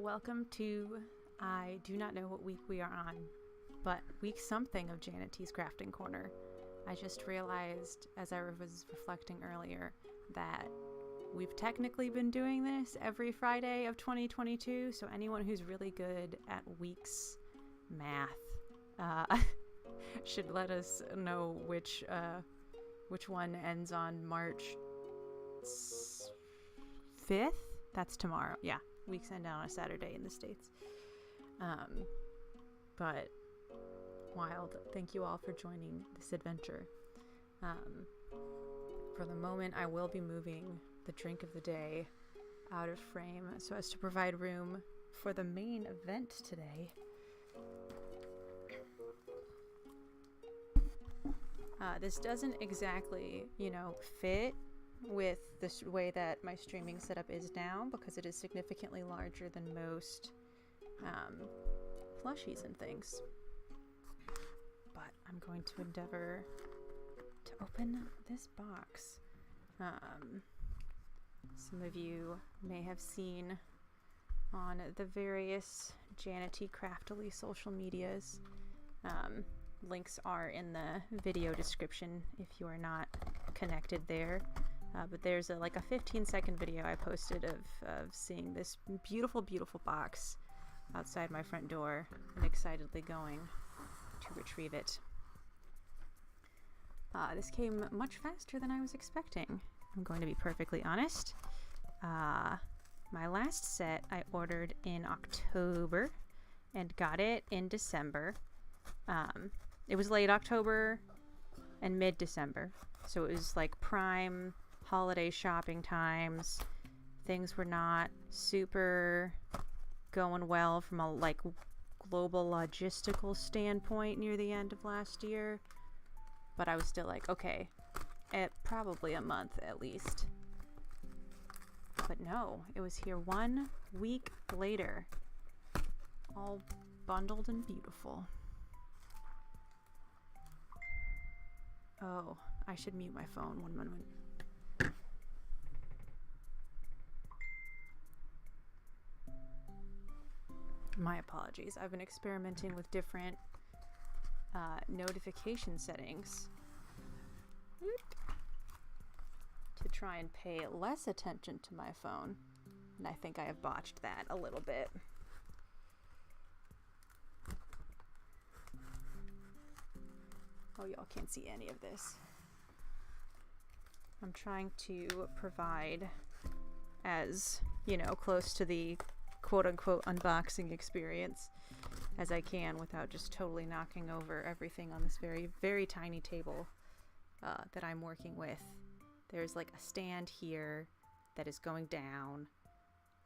welcome to, I do not know what week we are on, but week something of Janet T's Crafting Corner. I just realized, as I was reflecting earlier, that we've technically been doing this every Friday of 2022, so anyone who's really good at weeks math should let us know which one ends on March 5th? That's tomorrow. Yeah, weeks end on a Saturday in the States. But wild. Thank you all for joining this adventure. For the moment, I will be moving the drink of the day out of frame so as to provide room for the main event today. This doesn't exactly, fit with the way that my streaming setup is now, because it is significantly larger than most plushies and things. But I'm going to endeavor to open this box. Some of you may have seen on the various Janet T Craftily social medias. Links are in the video description if you are not connected there. But there's a 15-second video I posted of seeing this beautiful, beautiful box outside my front door and excitedly going to retrieve it. This came much faster than I was expecting. I'm going to be perfectly honest. My last set I ordered in October and got it in December. It was late October and mid-December, so it was like prime holiday shopping times. Things were not super going well from a global logistical standpoint near the end of last year, but I was still like, okay, probably a month at least. But no, it was here 1 week later, all bundled and beautiful. Oh, I should mute my phone 1 moment. My apologies. I've been experimenting with different notification settings to try and pay less attention to my phone, and I think I have botched that a little bit. Oh, y'all can't see any of this. I'm trying to provide as, close to the quote-unquote unboxing experience as I can without just totally knocking over everything on this very, very tiny table that I'm working with. There's a stand here that is going down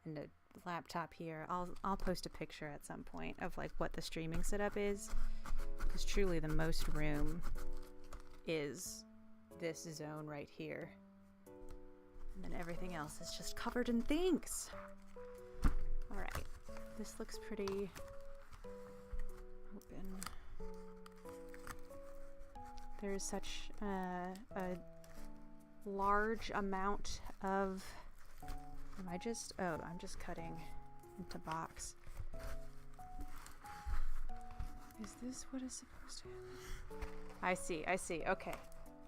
and a laptop here. I'll post a picture at some point of what the streaming setup is, because truly the most room is this zone right here, and then everything else is just covered in things. All right, this looks pretty open. There is such a large amount of, I'm just cutting into box. Is this what is supposed to happen? I see. Okay,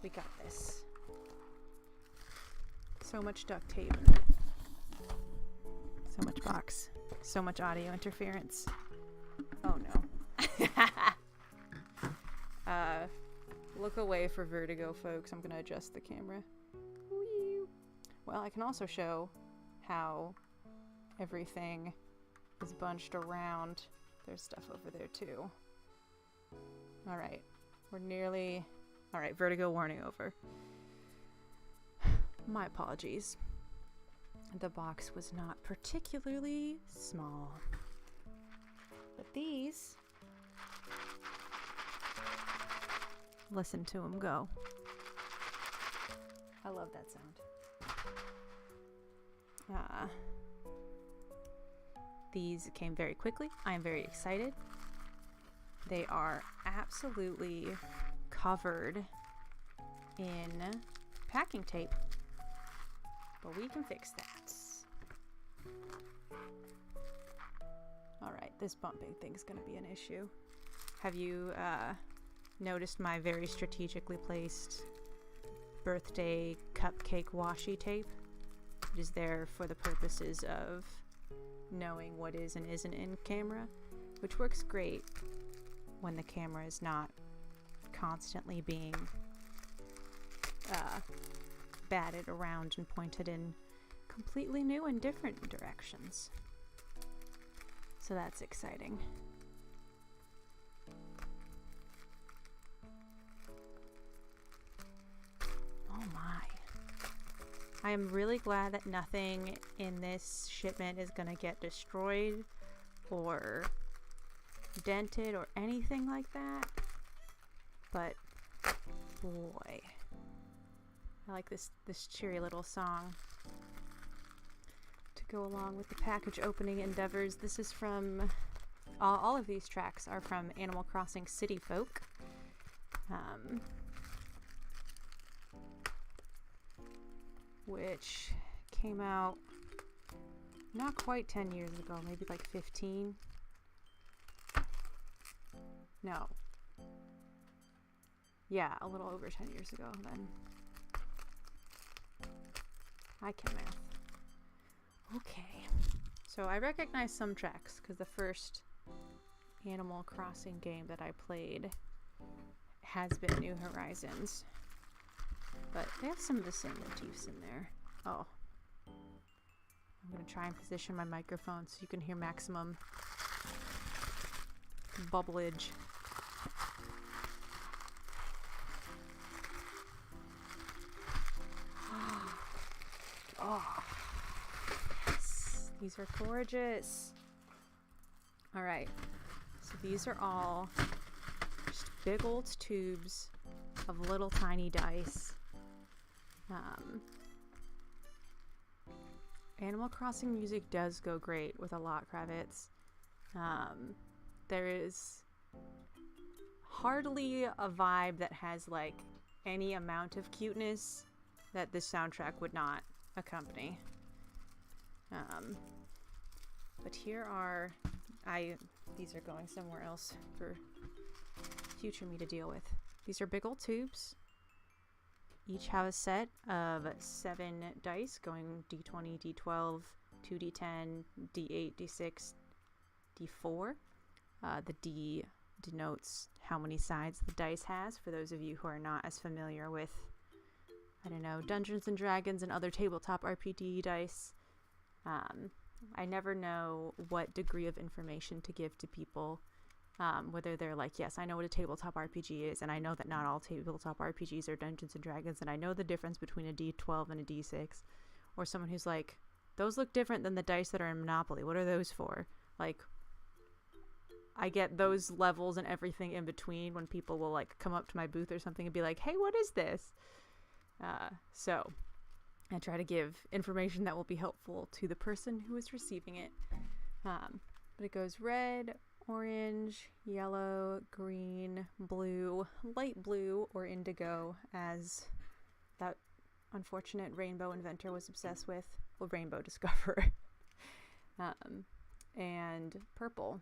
we got this. So much duct tape. So much box. So much audio interference. Oh no. Look away for vertigo, folks. I'm gonna adjust the camera. Well, I can also show how everything is bunched around. There's stuff over there too. All right, we're nearly... All right, vertigo warning over. My apologies. The box was not particularly small. But these... Listen to them go. I love that sound. These came very quickly. I am very excited. They are absolutely covered in packing tape, but we can fix that. Alright, this bumping thing's gonna be an issue. Have you noticed my very strategically placed birthday cupcake washi tape? It is there for the purposes of knowing what is and isn't in camera, which works great when the camera is not constantly being batted around and pointed in completely new and different directions. So that's exciting. Oh my. I am really glad that nothing in this shipment is gonna get destroyed or dented or anything like that. But boy, I like this cheery little song to go along with the package opening endeavors. This is from all of these tracks are from Animal Crossing City Folk. Which came out not quite 10 years ago, maybe like 15. No. Yeah, a little over 10 years ago then. I can math. Okay. So I recognize some tracks because the first Animal Crossing game that I played has been New Horizons. But they have some of the same motifs in there. Oh. I'm going to try and position my microphone so you can hear maximum bubblage. Oh. Yes. These are gorgeous. Alright. So these are all just big old tubes of little tiny dice. Animal Crossing music does go great with a lot Kravitz. There is hardly a vibe that has like any amount of cuteness that this soundtrack would not accompany. But here are these are going somewhere else for future me to deal with. These are big old tubes. Each have a set of 7 dice going D20, D12, 2D10, D8, D6, D4. The D denotes how many sides the dice has, for those of you who are not as familiar with, I don't know, Dungeons and Dragons and other tabletop RPG dice. I never know what degree of information to give to people. Whether they're like, yes, I know what a tabletop RPG is, and I know that not all tabletop RPGs are Dungeons and Dragons, and I know the difference between a D12 and a D6, or someone who's like, those look different than the dice that are in Monopoly. What are those for? Like, I get those levels and everything in between when people will like come up to my booth or something and be like, hey, what is this? So I try to give information that will be helpful to the person who is receiving it. But it goes red, orange, yellow, green, blue, light blue, or indigo, as that unfortunate rainbow inventor was obsessed with. Well, rainbow discoverer. And purple.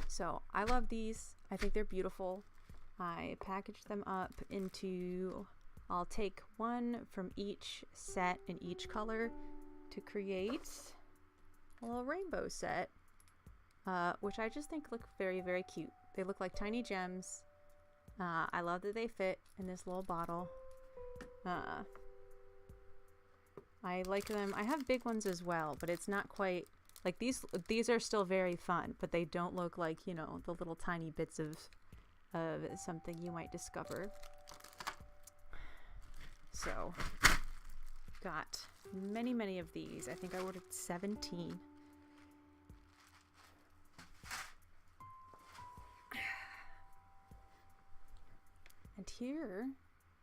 So I love these. I think they're beautiful. I packaged them up into, I'll take one from each set in each color to create a little rainbow set, which I just think look very, very cute. They look like tiny gems. I love that they fit in this little bottle. I like them. I have big ones as well, but it's not quite like these are still very fun, but they don't look like, you know, the little tiny bits of something you might discover. So got many of these. I think I ordered 17. And here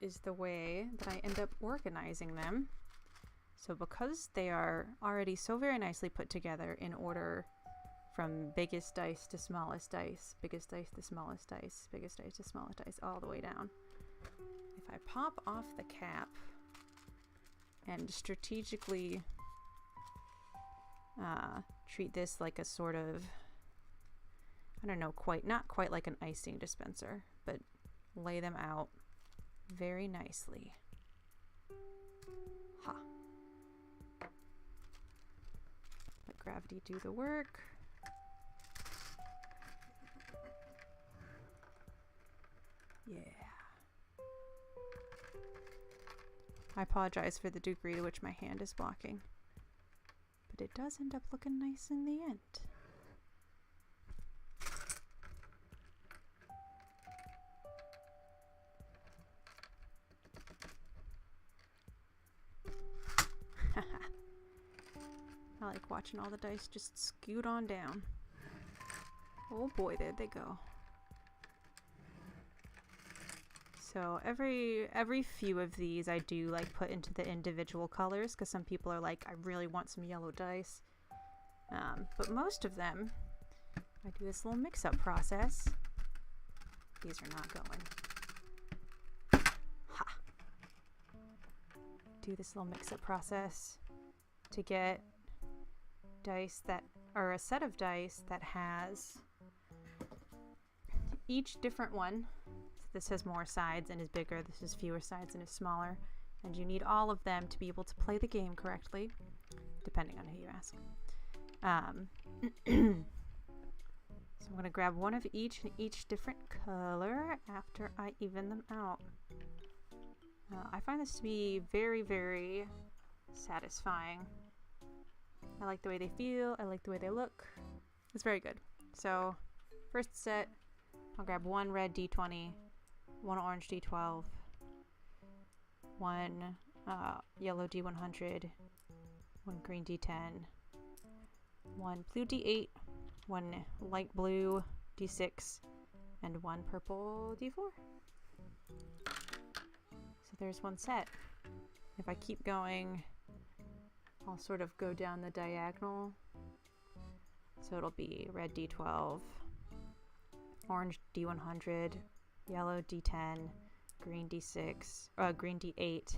is the way that I end up organizing them. So because they are already so very nicely put together in order from biggest dice to smallest dice, biggest dice to smallest dice, biggest dice to smallest dice, all the way down. If I pop off the cap and strategically treat this like a sort of, I don't know, not quite like an icing dispenser, but lay them out very nicely. Ha. Let gravity do the work. Yeah. I apologize for the degree to which my hand is blocking, but it does end up looking nice in the end. I like watching all the dice just scoot on down. Oh boy, there they go. So every few of these I do like put into the individual colors, because some people are like, I really want some yellow dice. But most of them, I do this little mix-up process. These are not going. Ha! Do this little mix-up process to get dice that are a set of dice that has each different one. This has more sides and is bigger. This has fewer sides and is smaller. And you need all of them to be able to play the game correctly, depending on who you ask. So I'm going to grab one of each in each different color after I even them out. I find this to be very, very satisfying. I like the way they feel. I like the way they look. It's very good. So first set, I'll grab one red D20, one orange D12, one yellow D100, one green D10, one blue D8, one light blue D6, and one purple D4. So there's one set. If I keep going, I'll sort of go down the diagonal. So it'll be red D12, orange D100, yellow D10, green D6, green D8,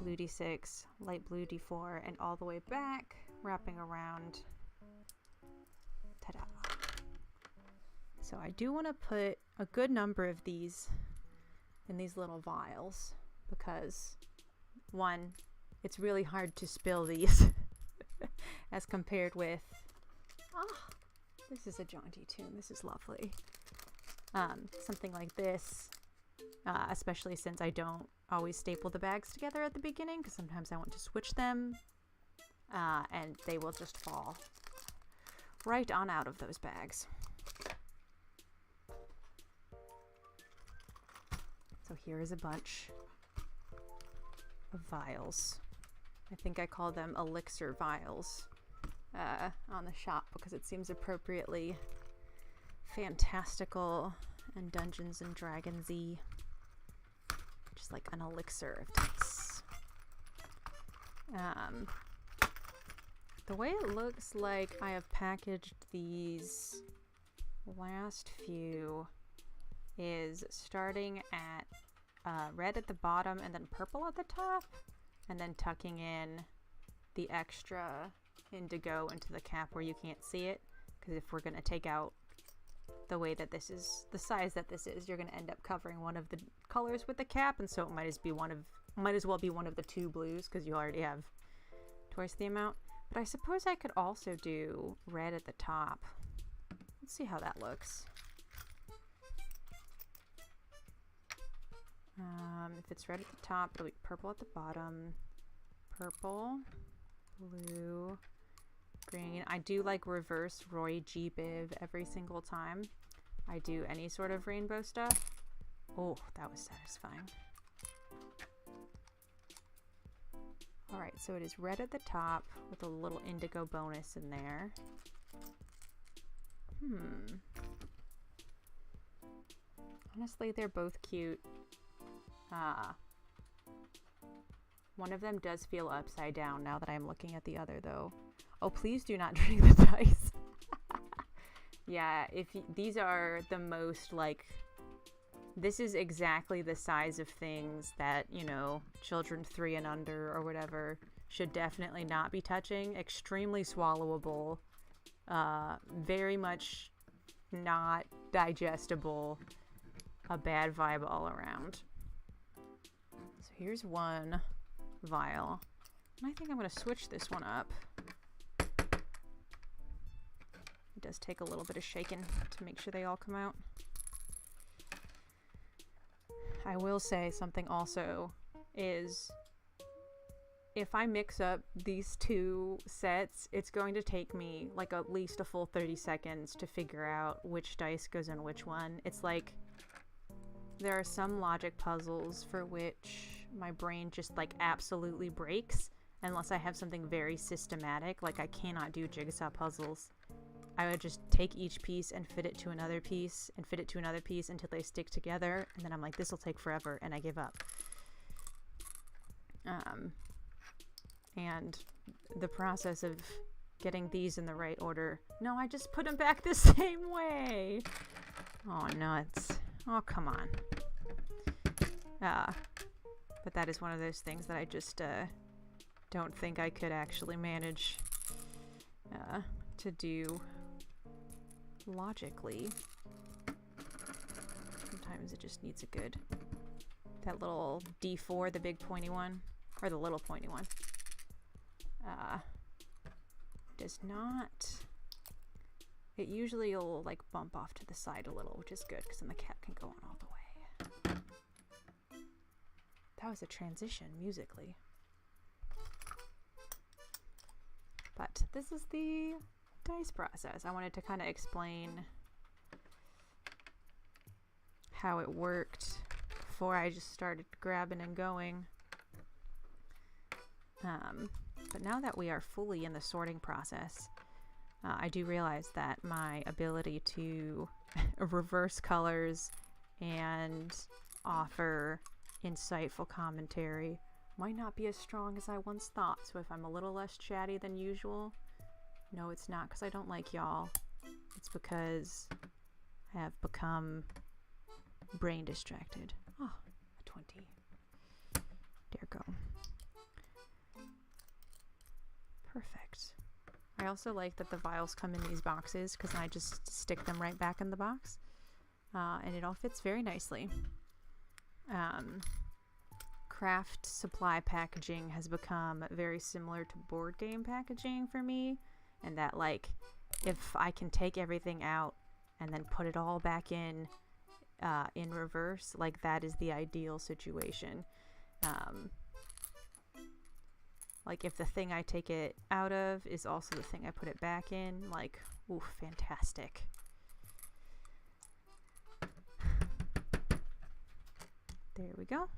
blue D6, light blue D4, and all the way back, wrapping around. Ta-da! So I do want to put a good number of these in these little vials, because one, it's really hard to spill these as compared with, this is a jaunty tune, this is lovely. Something like this, especially since I don't always staple the bags together at the beginning, because sometimes I want to switch them, and they will just fall right on out of those bags. So here is a bunch of vials. I think I call them elixir vials on the shop, because it seems appropriately fantastical and Dungeons and Dragons-y. Just like an elixir of dice. The way it looks like I have packaged these last few is starting at red at the bottom and then purple at the top, and then tucking in the extra indigo into the cap where you can't see it, because if we're going to take out the way that this is, the size that this is, you're going to end up covering one of the colors with the cap, and so it might as well be one of the two blues, because you already have twice the amount. But I suppose I could also do red at the top. Let's see how that looks. If it's red at the top, it'll be purple at the bottom. Purple, blue, green. I do like reverse Roy G. Biv every single time I do any sort of rainbow stuff. Oh, that was satisfying. Alright, so it is red at the top with a little indigo bonus in there. Honestly, they're both cute. One of them does feel upside down now that I'm looking at the other, though. Oh, please do not drink the dice. Yeah, these are the most, like, this is exactly the size of things that, you know, children 3 and under or whatever should definitely not be touching. Extremely swallowable, Very much not digestible. A bad vibe all around. So here's one vial. And I think I'm going to switch this one up. It does take a little bit of shaking to make sure they all come out. I will say something also is if I mix up these two sets, it's going to take me like at least a full 30 seconds to figure out which dice goes in which one. It's like there are some logic puzzles for which my brain just like absolutely breaks unless I have something very systematic. Like I cannot do jigsaw puzzles. I would just take each piece and fit it to another piece and fit it to another piece until they stick together, and then I'm like, this will take forever, and I give up. And the process of getting these in the right order. No, I just put them back the same way. Oh, nuts. Oh, come on. But that is one of those things that I just don't think I could actually manage to do logically. Sometimes it just needs a good, that little D4, the big pointy one, or the little pointy one, does not, it usually will like bump off to the side a little, which is good because then the cat can go on all the way. That was a transition musically. But this is the dice process. I wanted to kind of explain how it worked before I just started grabbing and going. But now that we are fully in the sorting process, I do realize that my ability to reverse colors and offer insightful commentary might not be as strong as I once thought. So if I'm a little less chatty than usual, no, it's not because I don't like y'all. It's because I have become brain distracted. Oh, a 20. There go. Perfect. I also like that the vials come in these boxes because I just stick them right back in the box. And it all fits very nicely. Craft supply packaging has become very similar to board game packaging for me, and that like if I can take everything out and then put it all back in reverse, like that is the ideal situation. Like if the thing I take it out of is also the thing I put it back in, like, ooh, fantastic. There we go.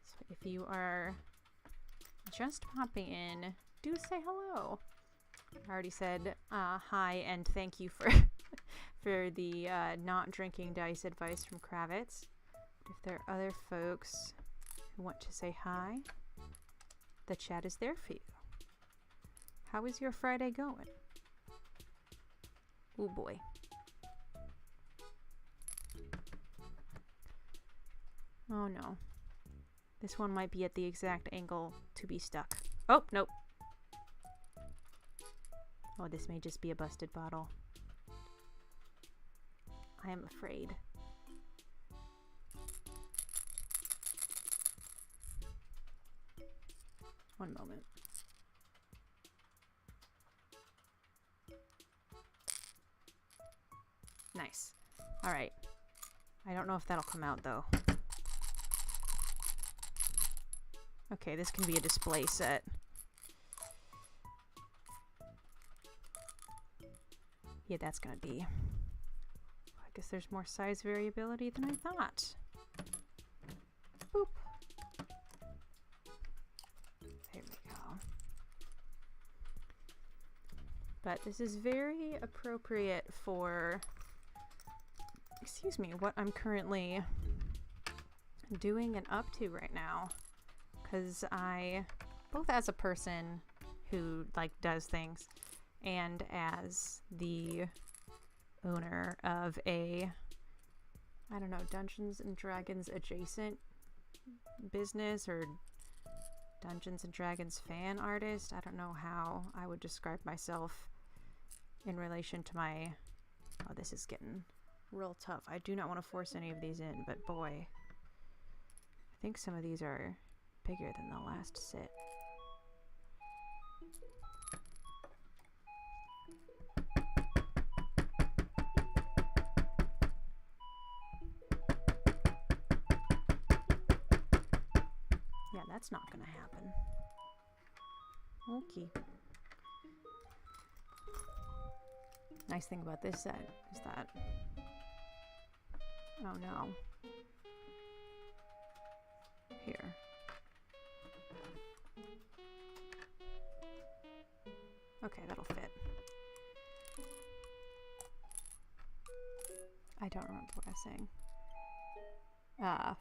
So if you are just popping in, do say hello. I already said hi and thank you for for the not drinking dice advice from Kravitz. If there are other folks who want to say hi, the chat is there for you. How is your Friday going? Oh boy. Oh no. This one might be at the exact angle to be stuck. Oh, nope. Oh, this may just be a busted bottle. I am afraid. One moment. Nice. All right. I don't know if that'll come out though. Okay, this can be a display set. Yeah, that's gonna be. I guess there's more size variability than I thought. Boop. There we go. But this is very appropriate for, excuse me, what I'm currently doing and up to right now. Because I, both as a person who like does things and as the owner of a, I don't know, Dungeons and Dragons adjacent business or Dungeons and Dragons fan artist. I don't know how I would describe myself in relation to my... Oh, this is getting real tough. I do not want to force any of these in, but boy, I think some of these are bigger than the last sit. Yeah, that's not gonna happen. Okay. Nice thing about this set is that... Oh no. Here. Okay, that'll fit. I don't remember what I was saying.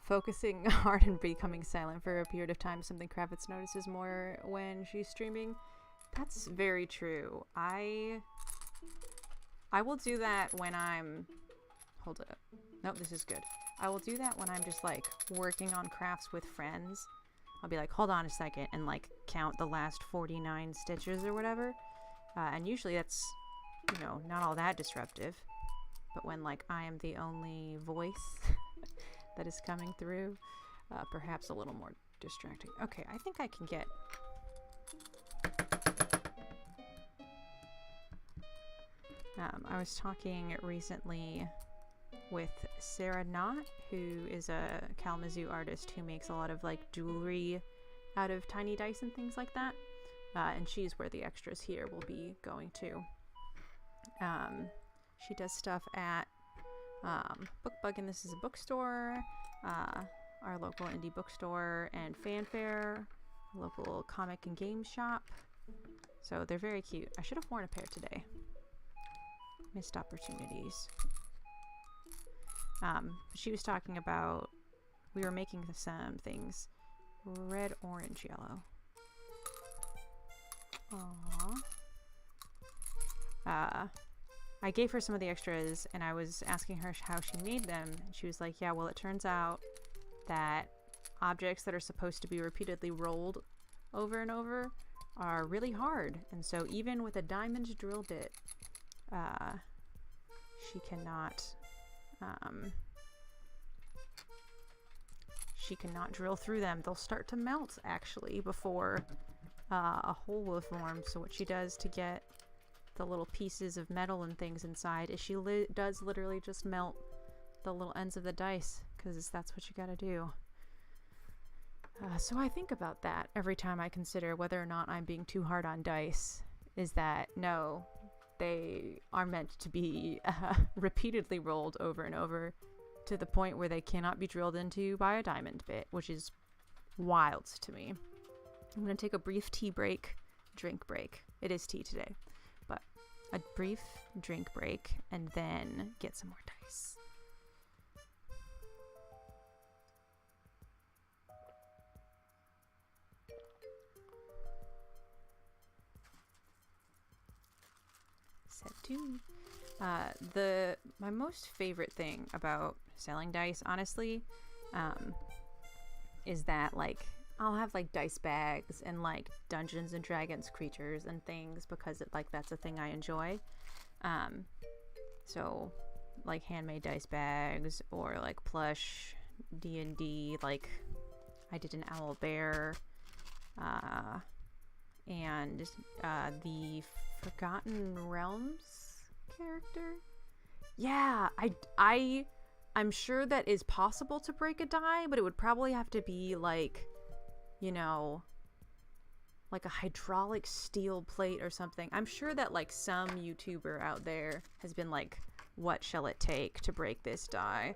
Focusing hard and becoming silent for a period of time, something Kravitz notices more when she's streaming. That's very true. I will do that when I'm... Hold it up. Nope, this is good. I will do that when I'm just like working on crafts with friends. I'll be like, hold on a second, and like count the last 49 stitches or whatever. And usually that's, you know, not all that disruptive. But when like I am the only voice that is coming through, perhaps a little more distracting. Okay, I think I can get... I was talking recently with Sarah Knott, who is a Kalamazoo artist who makes a lot of like jewelry out of tiny dice and things like that. And she's where the extras here will be going to. She does stuff at Bookbug, and this is a bookstore, our local indie bookstore, and Fanfare, a local comic and game shop. So they're very cute. I should have worn a pair today. Missed opportunities. She was talking about, we were making some things. Red, orange, yellow. Aww. I gave her some of the extras, and I was asking her how she made them. And she was like, yeah, well, it turns out that objects that are supposed to be repeatedly rolled over and over are really hard. And so even with a diamond drill bit, she cannot drill through them. They'll start to melt, actually, before a hole will form. So what she does to get the little pieces of metal and things inside is she does literally just melt the little ends of the dice, because that's what you gotta do. So I think about that every time I consider whether or not I'm being too hard on dice. Is that, no, they are meant to be repeatedly rolled over and over to the point where they cannot be drilled into by a diamond bit, which is wild to me. I'm going to take a brief drink break. It is tea today, but a brief drink break and then get some more dice. Set 2. My most favorite thing about selling dice, honestly, is that like I'll have like dice bags and like Dungeons and Dragons creatures and things, because that's a thing I enjoy. So like handmade dice bags, or like plush D&D, like I did an owl bear, and the Forgotten Realms character. Yeah, I'm sure that is possible to break a die, but it would probably have to be like, you know, like a hydraulic steel plate or something. I'm sure that like some YouTuber out there has been like, what shall it take to break this die?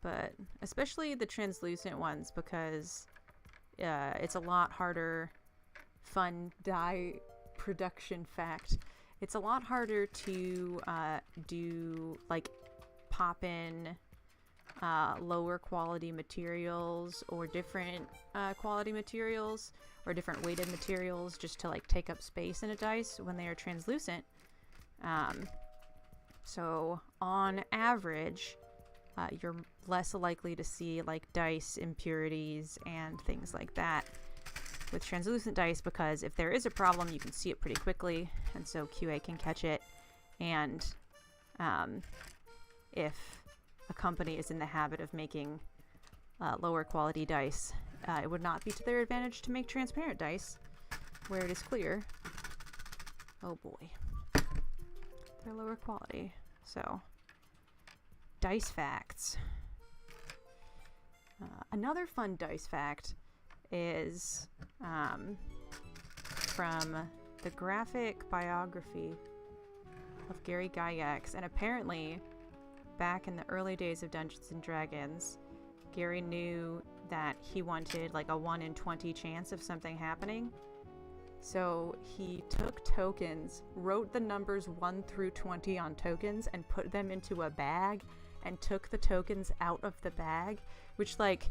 But especially the translucent ones, because it's a lot harder. Fun die production fact. It's a lot harder to do like pop in lower quality materials or different quality materials or different weighted materials just to like take up space in a dice when they are translucent. So on average, you're less likely to see like dice impurities and things like that with translucent dice, because if there is a problem, you can see it pretty quickly, and so QA can catch it. And if a company is in the habit of making lower quality dice, it would not be to their advantage to make transparent dice where it is clear. Oh boy. They're lower quality. So, dice facts. Another fun dice fact is from the graphic biography of Gary Gygax, and apparently back in the early days of Dungeons and Dragons, Gary knew that he wanted like a 1 in 20 chance of something happening. So he took tokens, wrote the numbers 1 through 20 on tokens, and put them into a bag, and took the tokens out of the bag, which like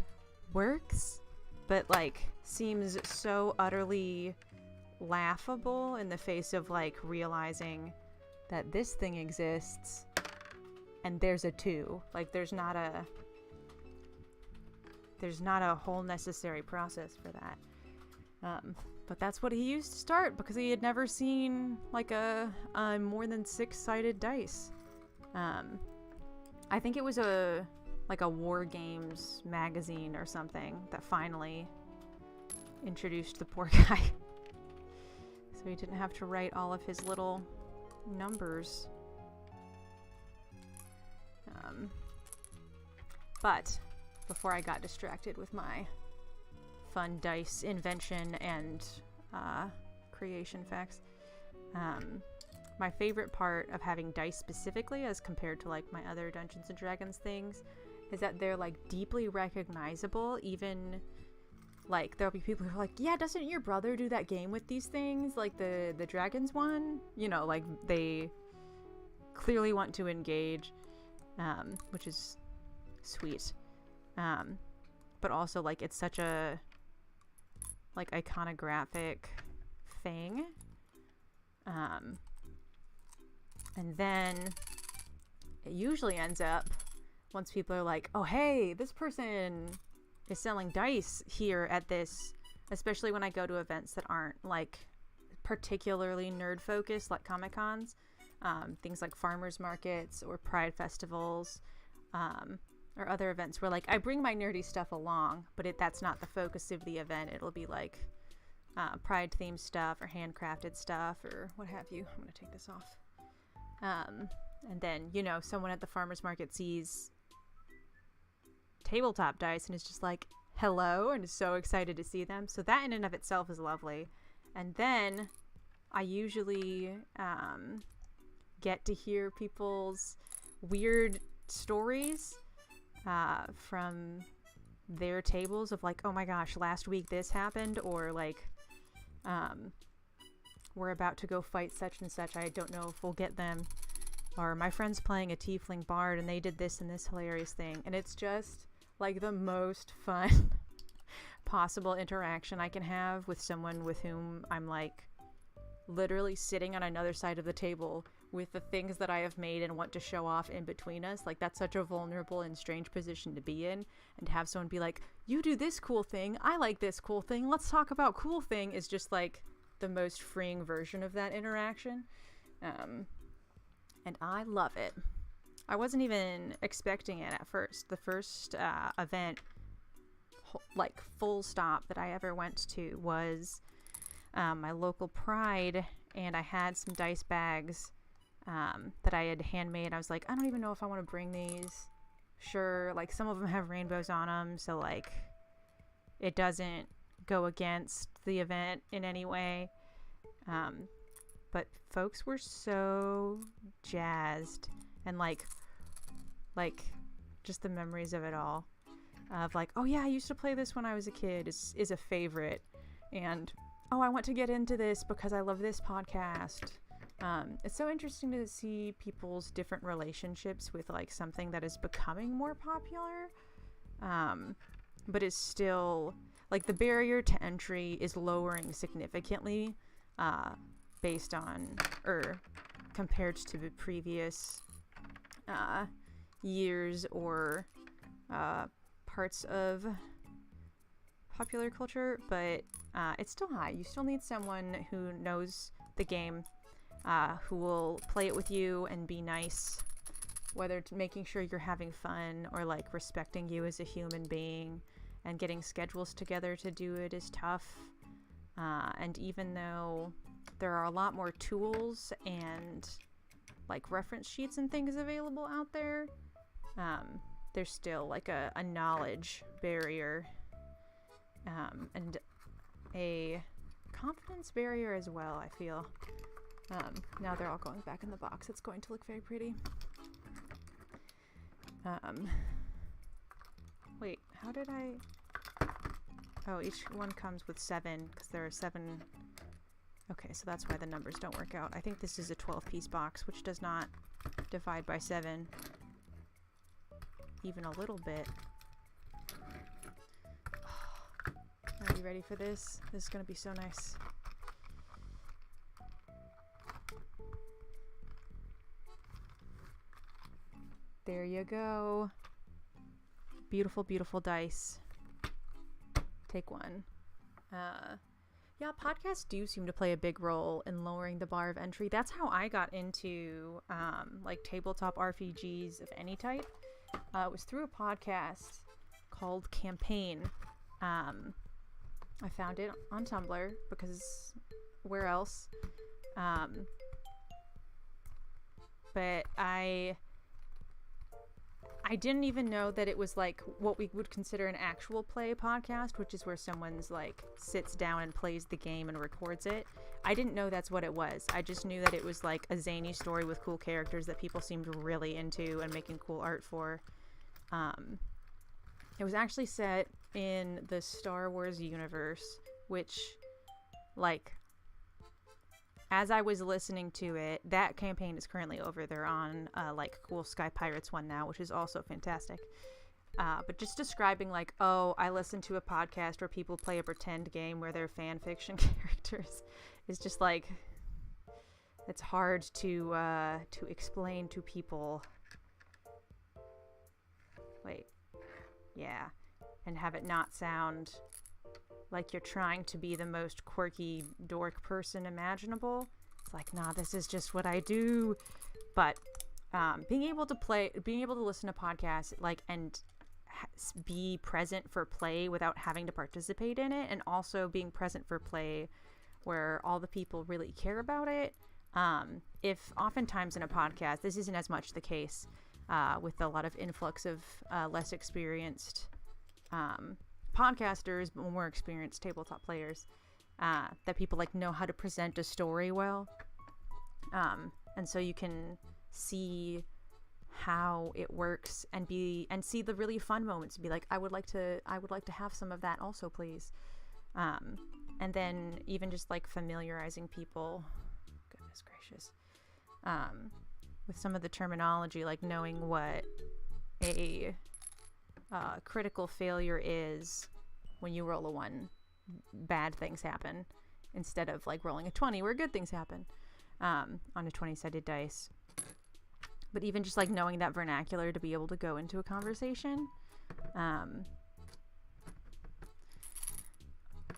works, but like seems so utterly laughable in the face of like realizing that this thing exists and there's a 2. Like there's not a whole necessary process for that. But that's what he used to start, because he had never seen like a more than 6-sided dice. I think it was a War Games magazine or something that finally introduced the poor guy. So he didn't have to write all of his little numbers. But before I got distracted with my fun dice invention and creation facts, my favorite part of having dice specifically as compared to like my other Dungeons and Dragons things is that they're like deeply recognizable. Even like there'll be people who are like, yeah, doesn't your brother do that game with these things, like the dragons one? You know, like they clearly want to engage, which is sweet. But also like it's such a like iconographic thing. And then it usually ends up, once people are like, oh hey, this person is selling dice here at this, especially when I go to events that aren't like particularly nerd focused, like Comic Cons, things like farmers markets or pride festivals, or other events where like I bring my nerdy stuff along, but that's not the focus of the event. It'll be like pride themed stuff or handcrafted stuff or what have you. I'm gonna take this off. And then, you know, someone at the farmer's market sees tabletop dice and is just like, hello, and is so excited to see them. So that in and of itself is lovely. And then I usually get to hear people's weird stories from their tables of like, oh my gosh, last week this happened, or like we're about to go fight such and such, I don't know if we'll get them, or my friend's playing a tiefling bard and they did this and this hilarious thing. And it's just like the most fun possible interaction I can have with someone with whom I'm like literally sitting on another side of the table with the things that I have made and want to show off in between us. Like that's such a vulnerable and strange position to be in, and to have someone be like, you do this cool thing, I like this cool thing, let's talk about cool thing, is just like the most freeing version of that interaction. And I love it. I wasn't even expecting it at first. The first event, like full stop, that I ever went to was my local Pride, and I had some dice bags that I had handmade. I was like, I don't even know if I want to bring these. Sure, like some of them have rainbows on them, so like it doesn't go against the event in any way. But folks were so jazzed, and like just the memories of it all, of like, oh yeah, I used to play this when I was a kid, is a favorite, and oh, I want to get into this because I love this podcast. It's so interesting to see people's different relationships with like something that is becoming more popular, but is still like the barrier to entry is lowering significantly, based on or compared to the previous years or parts of popular culture, but it's still high. You still need someone who knows the game, who will play it with you and be nice, whether it's making sure you're having fun or like respecting you as a human being. And getting schedules together to do it is tough. And even though there are a lot more tools and like reference sheets and things available out there, there's still like a knowledge barrier, and a confidence barrier as well, I feel. Now they're all going back in the box. It's going to look very pretty. Wait, how did I... Oh, each one comes with 7, because there are 7... Okay, so that's why the numbers don't work out. I think this is a 12-piece box, which does not divide by 7 even a little bit. Are you ready for this? This is going to be so nice. There you go. Beautiful, beautiful dice. Take one. Yeah, podcasts do seem to play a big role in lowering the bar of entry. That's how I got into like tabletop RPGs of any type. It was through a podcast called Campaign. I found it on Tumblr because where else? But I didn't even know that it was like what we would consider an actual play podcast, which is where someone's like sits down and plays the game and records it. I didn't know that's what it was. I just knew that it was like a zany story with cool characters that people seemed really into and making cool art for. It was actually set in the Star Wars universe, which, like, as I was listening to it, that campaign is currently over. They're on, like, Cool Sky Pirates one now, which is also fantastic. But just describing, like, oh, I listened to a podcast where people play a pretend game where they're fan fiction characters is just, like, it's hard to explain to people. Wait. Yeah. And have it not sound like you're trying to be the most quirky dork person imaginable. It's like, nah, this is just what I do. But being able to listen to podcasts, like, and be present for play without having to participate in it, and also being present for play where all the people really care about it. If oftentimes in a podcast, this isn't as much the case with a lot of influx of less experienced podcasters, but more experienced tabletop players, that people like know how to present a story well, and so you can see how it works and see the really fun moments and be like, I would like to have some of that also, please. And then even just like familiarizing people, goodness gracious, with some of the terminology, like knowing what a critical failure is. When you roll a 1, bad things happen, instead of like rolling a 20 where good things happen on a 20-sided dice. But even just like knowing that vernacular to be able to go into a conversation,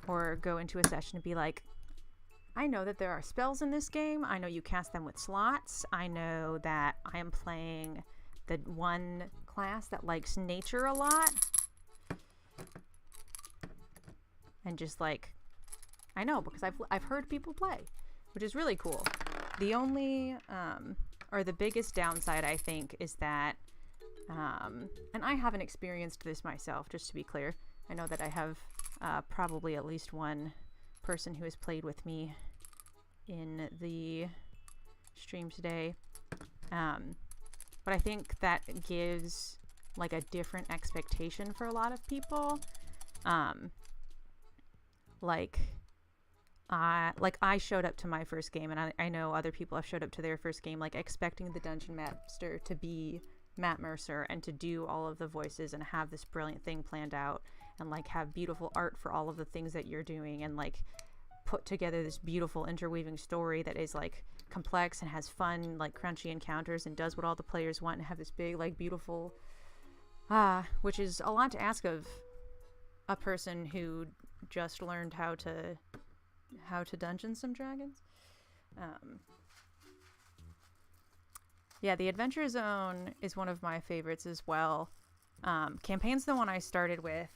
or go into a session and be like, I know that there are spells in this game. I know you cast them with slots. I know that I am playing the one class that likes nature a lot. And just like, I know, because I've heard people play, which is really cool. The only, or the biggest downside, I think, is that, and I haven't experienced this myself, just to be clear. I know that I have probably at least one person who has played with me in the stream today. But I think that gives like a different expectation for a lot of people. Like I showed up to my first game, and I know other people have showed up to their first game, like expecting the Dungeon Master to be Matt Mercer and to do all of the voices and have this brilliant thing planned out and like have beautiful art for all of the things that you're doing and like put together this beautiful interweaving story that is like complex and has fun, like, crunchy encounters and does what all the players want and have this big, like, beautiful, which is a lot to ask of a person who just learned how to Dungeons and Dragons. Yeah, the Adventure Zone is one of my favorites as well. Campaign's the one I started with.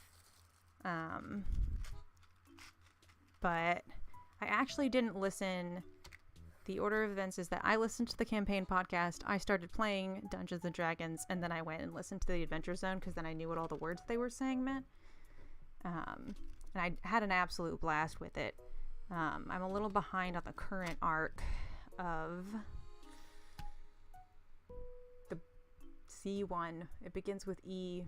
But I actually didn't listen. The order of events is that I listened to the campaign podcast, I started playing Dungeons and Dragons, and then I went and listened to the Adventure Zone because then I knew what all the words they were saying meant. And I had an absolute blast with it. I'm a little behind on the current arc of the C1. It begins with E.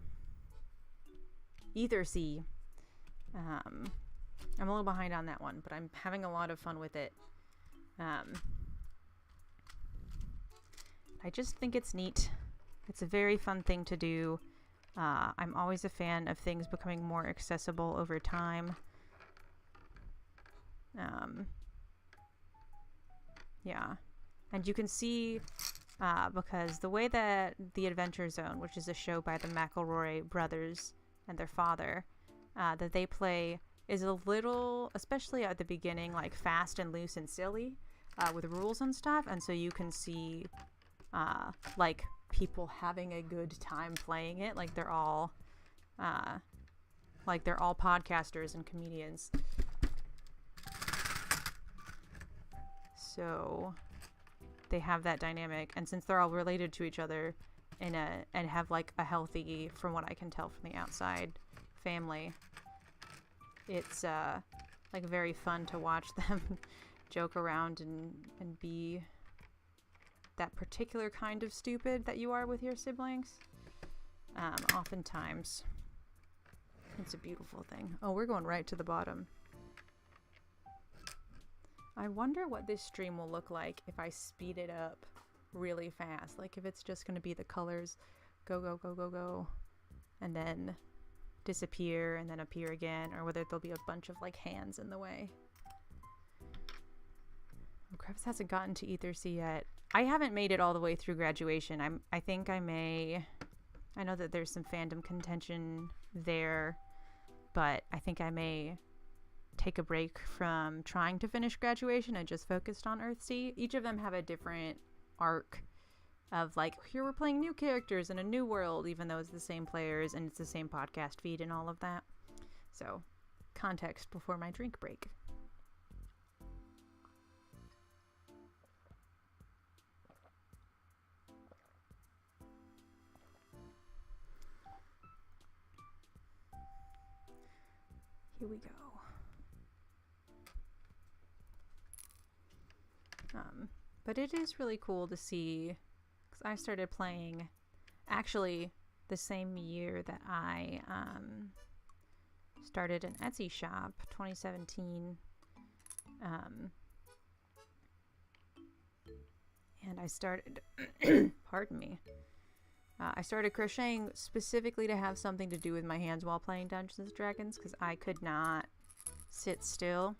Either C. I'm a little behind on that one, but I'm having a lot of fun with it. I just think it's neat. It's a very fun thing to do. I'm always a fan of things becoming more accessible over time. Yeah. And you can see, because the way that The Adventure Zone, which is a show by the McElroy brothers and their father, that they play is a little, especially at the beginning, like fast and loose and silly, with rules and stuff. And so you can see, like, people having a good time playing it. Like they're all podcasters and comedians. So they have that dynamic, and since they're all related to each other and have like a healthy, from what I can tell from the outside, family, it's like very fun to watch them joke around and be that particular kind of stupid that you are with your siblings. Oftentimes it's a beautiful thing. Oh, we're going right to the bottom. I wonder what this stream will look like if I speed it up really fast. Like if it's just going to be the colors go, go, go, go, go, and then disappear and then appear again, or whether there'll be a bunch of like hands in the way. Oh, Krebs hasn't gotten to Ether C yet. I haven't made it all the way through graduation. I think I may. I know that there's some fandom contention there, but I think I may take a break from trying to finish graduation and just focused on Earthsea. Each of them have a different arc of like, here we're playing new characters in a new world, even though it's the same players and it's the same podcast feed and all of that. So, context before my drink break. Here we go. But it is really cool to see, because I started playing actually the same year that I started an Etsy shop, 2017. And I started, pardon me, I started crocheting specifically to have something to do with my hands while playing Dungeons and Dragons, because I could not sit still.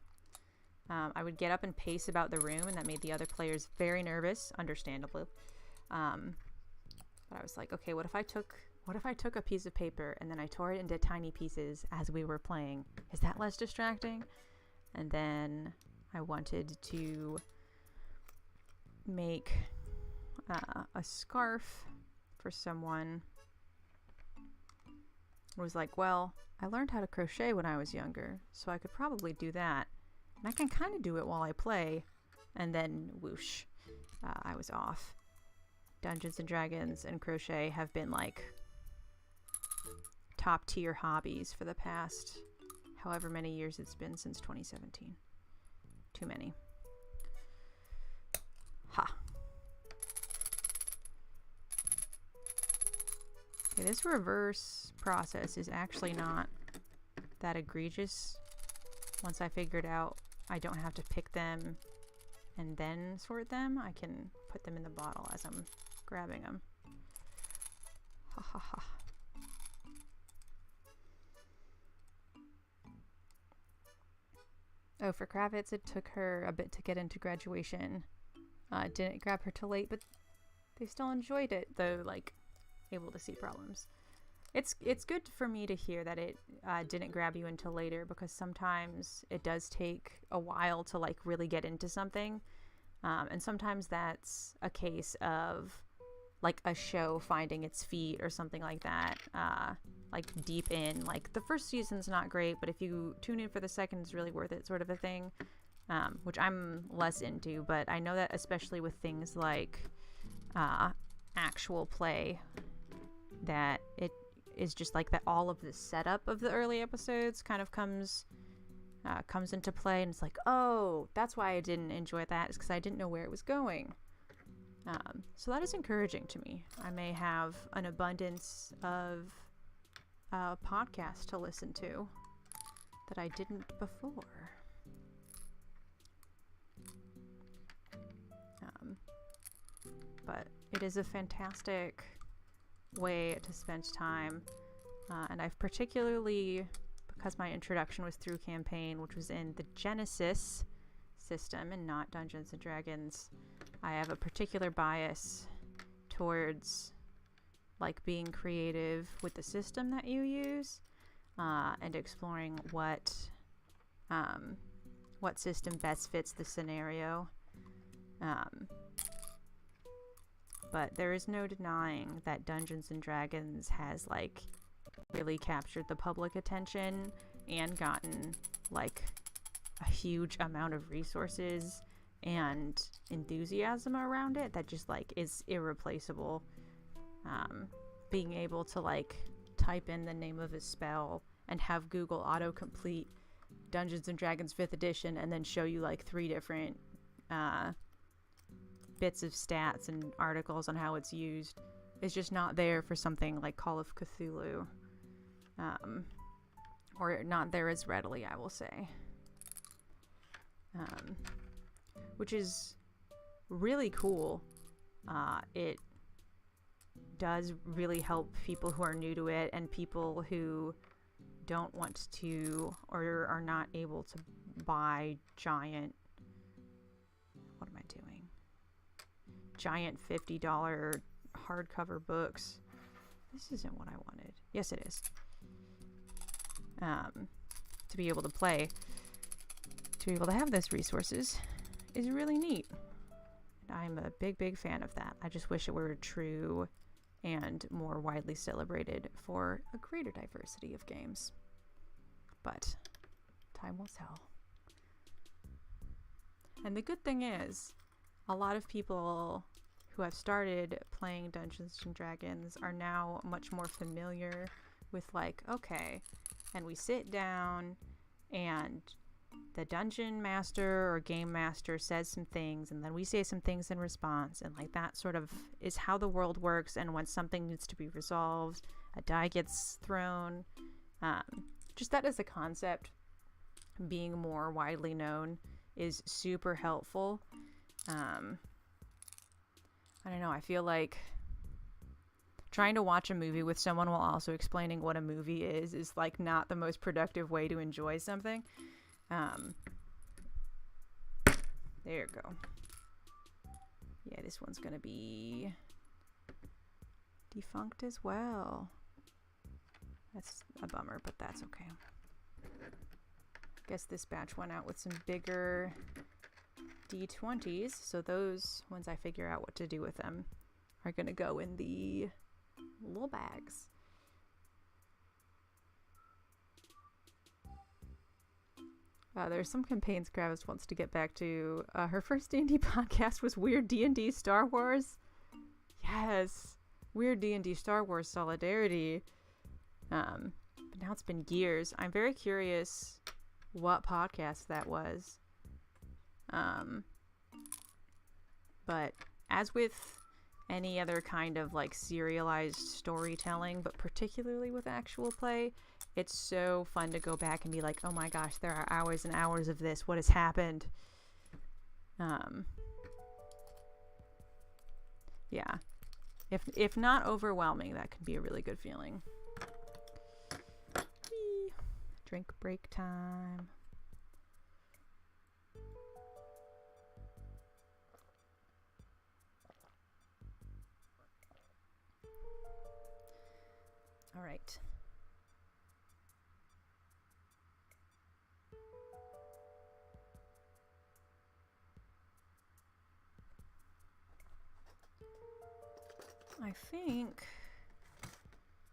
I would get up and pace about the room, and that made the other players very nervous, understandably. But I was like, okay, what if I took a piece of paper and then I tore it into tiny pieces as we were playing? Is that less distracting? And then I wanted to make a scarf for someone. I was like, well, I learned how to crochet when I was younger, so I could probably do that. And I can kind of do it while I play. And then whoosh, I was off. Dungeons and Dragons and crochet have been like top tier hobbies for the past however many years it's been, since 2017. Too many. Ha. Okay, this reverse process is actually not that egregious. Once I figured out I don't have to pick them and then sort them, I can put them in the bottle as I'm grabbing them. Ha ha ha. Oh, for Kravitz, it took her a bit to get into graduation. didn't grab her till late, but they still enjoyed it, though, like, able to see problems. It's good for me to hear that it didn't grab you until later, because sometimes it does take a while to, like, really get into something. And sometimes that's a case of, like, a show finding its feet or something like that. Like, deep in. Like, the first season's not great, but if you tune in for the second, it's really worth it, sort of a thing. Which I'm less into, but I know that especially with things like actual play, that it is just like that all of the setup of the early episodes kind of comes into play, and it's like, oh, that's why I didn't enjoy that, is because I didn't know where it was going. So that is encouraging to me. I may have an abundance of podcasts to listen to that I didn't before. But it is a fantastic way to spend time, and I've particularly, because my introduction was through Campaign, which was in the Genesis system and not Dungeons and Dragons, I have a particular bias towards, like, being creative with the system that you use, and exploring what system best fits the scenario. But there is no denying that Dungeons and Dragons has, like, really captured the public attention and gotten, like, a huge amount of resources and enthusiasm around it that just, like, is irreplaceable. Being able to, like, type in the name of a spell and have Google autocomplete Dungeons and Dragons 5th edition and then show you, like, 3 different bits of stats and articles on how it's used is just not there for something like Call of Cthulhu, or not there as readily, I will say, which is really cool. It does really help people who are new to it and people who don't want to or are not able to buy giant $50 hardcover books. This isn't what I wanted. Yes, it is. To be able to play, to be able to have those resources is really neat. And I'm a big fan of that. I just wish it were true and more widely celebrated for a greater diversity of games. But time will tell. And the good thing is, a lot of people who have started playing Dungeons and Dragons are now much more familiar with, like, okay, and we sit down and the dungeon master or game master says some things and then we say some things in response, and, like, that sort of is how the world works. And when something needs to be resolved, a die gets thrown. Just that as a concept being more widely known is super helpful. I don't know, I feel like trying to watch a movie with someone while also explaining what a movie is like not the most productive way to enjoy something. There you go. Yeah, this one's gonna be defunct as well. That's a bummer, but that's okay. Guess this batch went out with some bigger D20s, so those, once I figure out what to do with them, are gonna go in the little bags. There's some campaigns Kravis wants to get back to. Her first D&D podcast was Weird D&D Star Wars. Yes, Weird D&D Star Wars Solidarity. But now it's been years. I'm very curious what podcast that was. But as with any other kind of, like, serialized storytelling, but particularly with actual play, it's so fun to go back and be like, oh my gosh, there are hours and hours of this. What has happened? Yeah. If not overwhelming, that can be a really good feeling. Drink break time. All right. I think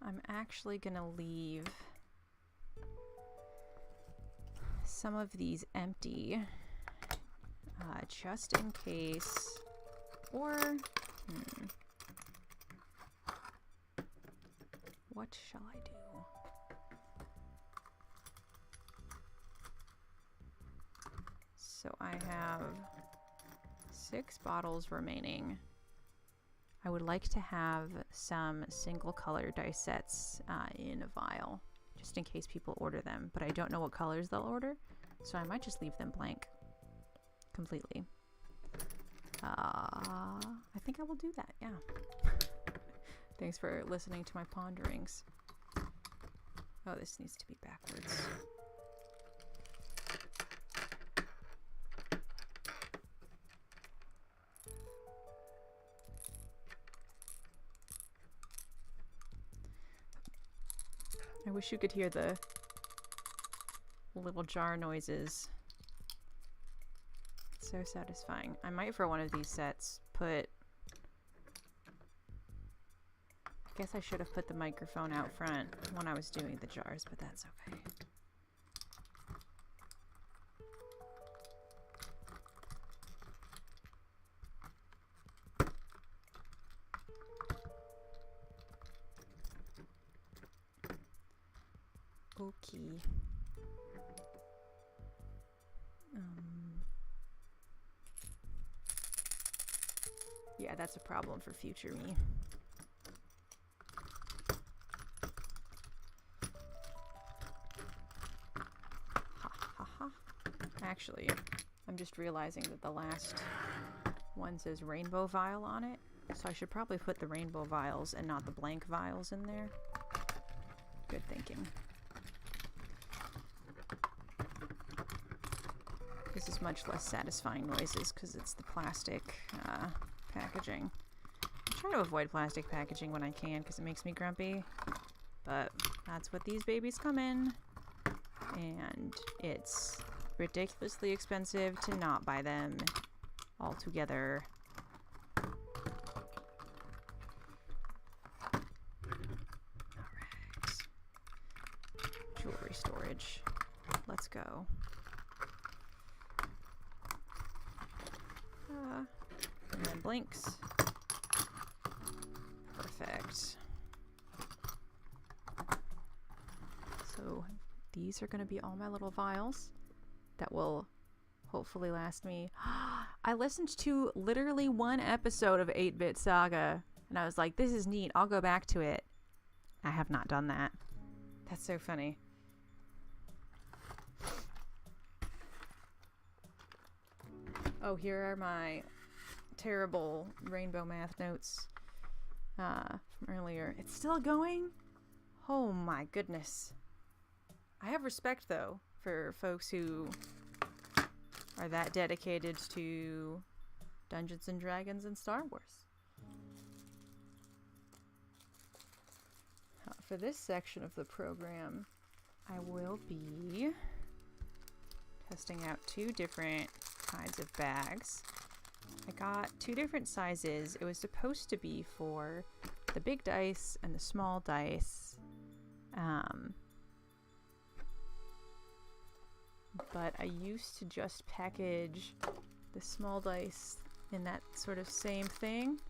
I'm actually gonna leave some of these empty just in case, or what shall I do? So I have 6 bottles remaining. I would like to have some single color dice sets in a vial, just in case people order them, but I don't know what colors they'll order, so I might just leave them blank completely. I think I will do that, yeah. Thanks for listening to my ponderings. Oh, this needs to be backwards. I wish you could hear the little jar noises. It's so satisfying. I might, for one of these sets, put... I guess I should have put the microphone out front when I was doing the jars, but that's okay. Okay. Yeah, that's a problem for future me. Ha ha ha. Actually, I'm just realizing that the last one says rainbow vial on it, so I should probably put the rainbow vials and not the blank vials in there. Good thinking. This is much less satisfying noises because it's the plastic packaging. I try to avoid plastic packaging when I can because it makes me grumpy, but that's what these babies come in, and it's ridiculously expensive to not buy them altogether. Alright. Jewelry storage. Let's go. And then blinks. Perfect. So these are going to be all my little vials that will hopefully last me. I listened to literally one episode of 8-Bit Saga and I was like, this is neat. I'll go back to it. I have not done that. That's so funny. Oh, here are my terrible rainbow math notes from earlier. It's still going? Oh my goodness. I have respect, though, for folks who are that dedicated to Dungeons and Dragons and Star Wars. For this section of the program, I will be testing out 2 different kinds of bags. I got 2 different sizes. It was supposed to be for the big dice and the small dice. But I used to just package the small dice in that sort of same thing.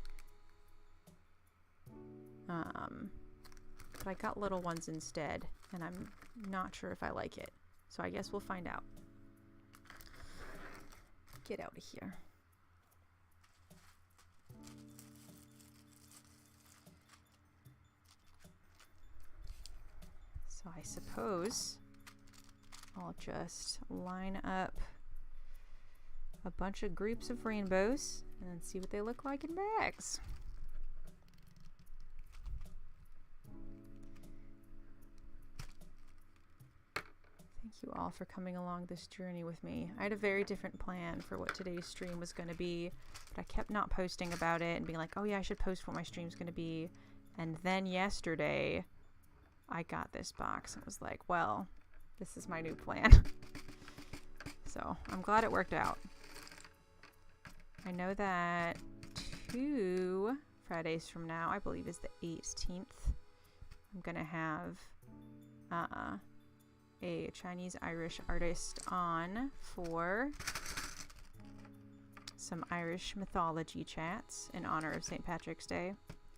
But I got little ones instead, and I'm not sure if I like it. So I guess we'll find out. Get out of here. So I suppose I'll just line up a bunch of groups of rainbows and then see what they look like in bags. Thank you all for coming along this journey with me. I had a very different plan for what today's stream was going to be, but I kept not posting about it and being like, oh yeah, I should post what my stream's going to be. And then yesterday, I got this box and was like, well, this is my new plan. So I'm glad it worked out. I know that 2 Fridays from now, I believe is the 18th, I'm gonna have a Chinese-Irish artist on for some Irish mythology chats in honor of St. Patrick's Day.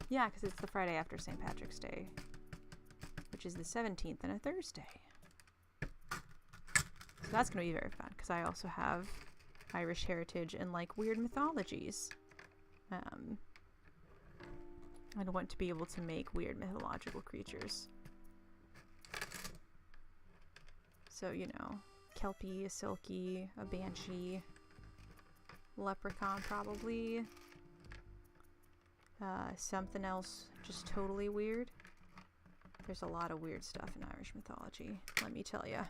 Yeah, because it's the Friday after St. Patrick's Day, which is the 17th and a Thursday. So that's going to be very fun, because I also have Irish heritage and like weird mythologies. I want to be able to make weird mythological creatures. So, you know, Kelpie, a Silky, a Banshee, Leprechaun probably. Something else just totally weird. There's a lot of weird stuff in Irish mythology, let me tell ya.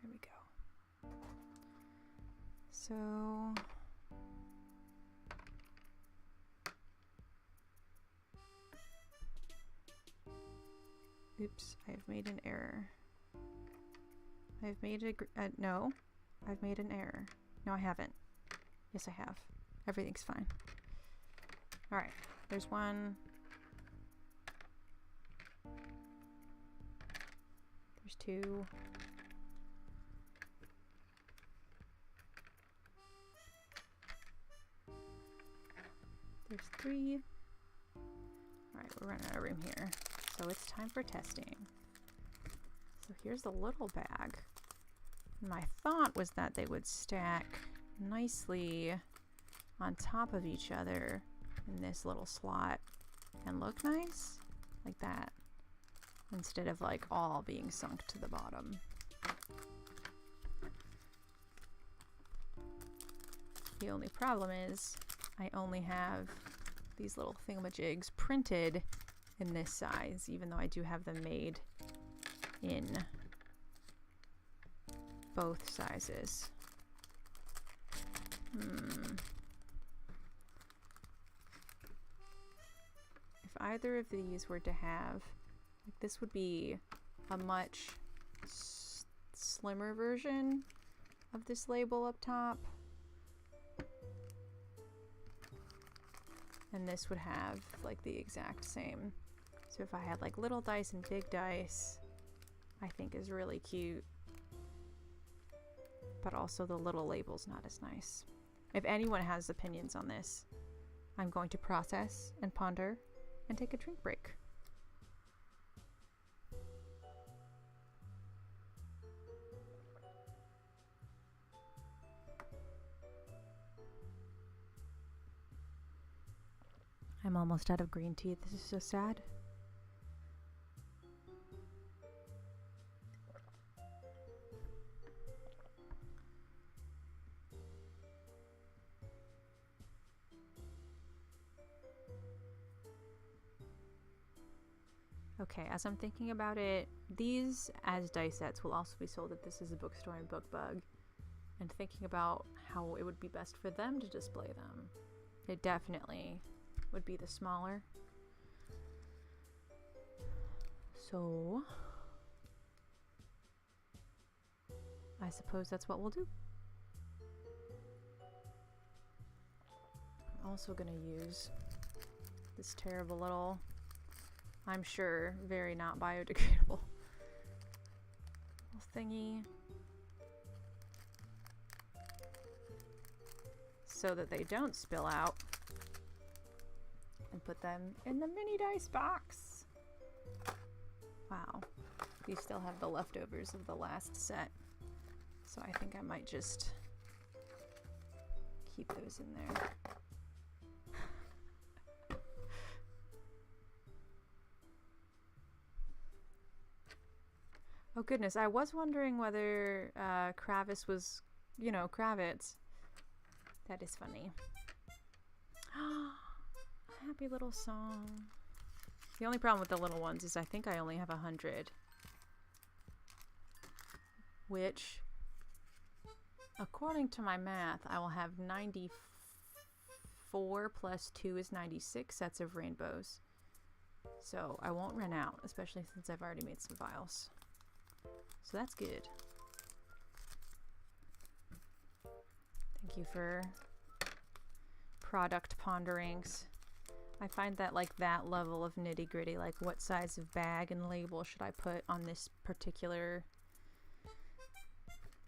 There we go. So... Oops, I've made an error. I've made no. I've made an error. No, I haven't. Yes, I have. Everything's fine. Alright, there's one. There's 2. There's 3. Alright, we're running out of room here. So it's time for testing. So here's the little bag. My thought was that they would stack nicely on top of each other in this little slot and look nice like that, instead of like all being sunk to the bottom. The only problem is I only have these little thingamajigs printed in this size, even though I do have them made in both sizes. If either of these were to have, like, this would be a much slimmer version of this label up top. And this would have like the exact same. So if I had like little dice and big dice, I think is really cute. But also the little label's not as nice. If anyone has opinions on this, I'm going to process and ponder and take a drink break. I'm almost out of green tea. This is so sad. Okay, as I'm thinking about it, these as dice sets will also be sold at This Is a Bookstore and BookBug. And thinking about how it would be best for them to display them, it definitely would be the smaller. So I suppose that's what we'll do. I'm also gonna use this terrible little, I'm sure, very not biodegradable little thingy so that they don't spill out, and put them in the mini dice box. Wow, we still have the leftovers of the last set, so I think I might just keep those in there. Oh goodness, I was wondering whether Kravis was, you know, Kravitz. That is funny. Happy little song. The only problem with the little ones is I think I only have 100. Which, according to my math, I will have 94 plus 2 is 96 sets of rainbows. So I won't run out, especially since I've already made some vials. So that's good. Thank you for product ponderings. I find that like that level of nitty gritty, like what size of bag and label should I put on this particular,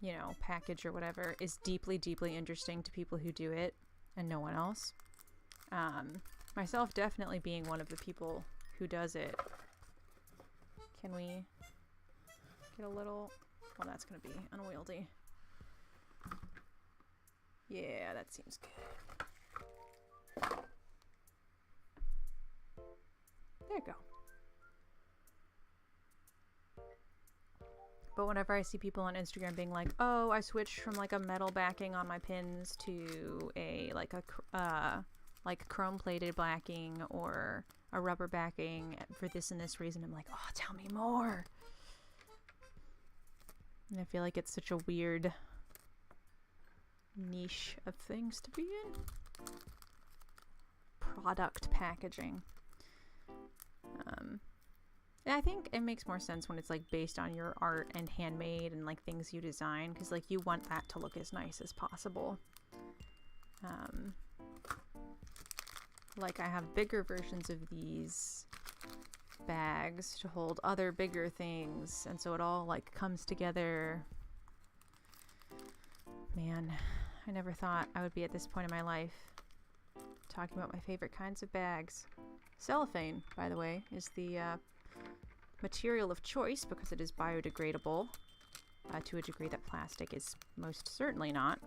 you know, package or whatever, is deeply, deeply interesting to people who do it and no one else. Myself definitely being one of the people who does it. Can we get a little, well, that's going to be unwieldy. Yeah, that seems good. There you go. But whenever I see people on Instagram being like, oh, I switched from like a metal backing on my pins to a like chrome plated backing or a rubber backing for this and this reason, I'm like, oh, tell me more. And I feel like it's such a weird niche of things to be in. Product packaging. And I think it makes more sense when it's like based on your art and handmade and like things you design, because like you want that to look as nice as possible. Like I have bigger versions of these bags to hold other bigger things, and so it all like comes together. Man, I never thought I would be at this point in my life talking about my favorite kinds of bags. Cellophane, by the way, is the material of choice because it is biodegradable to a degree that plastic is most certainly not.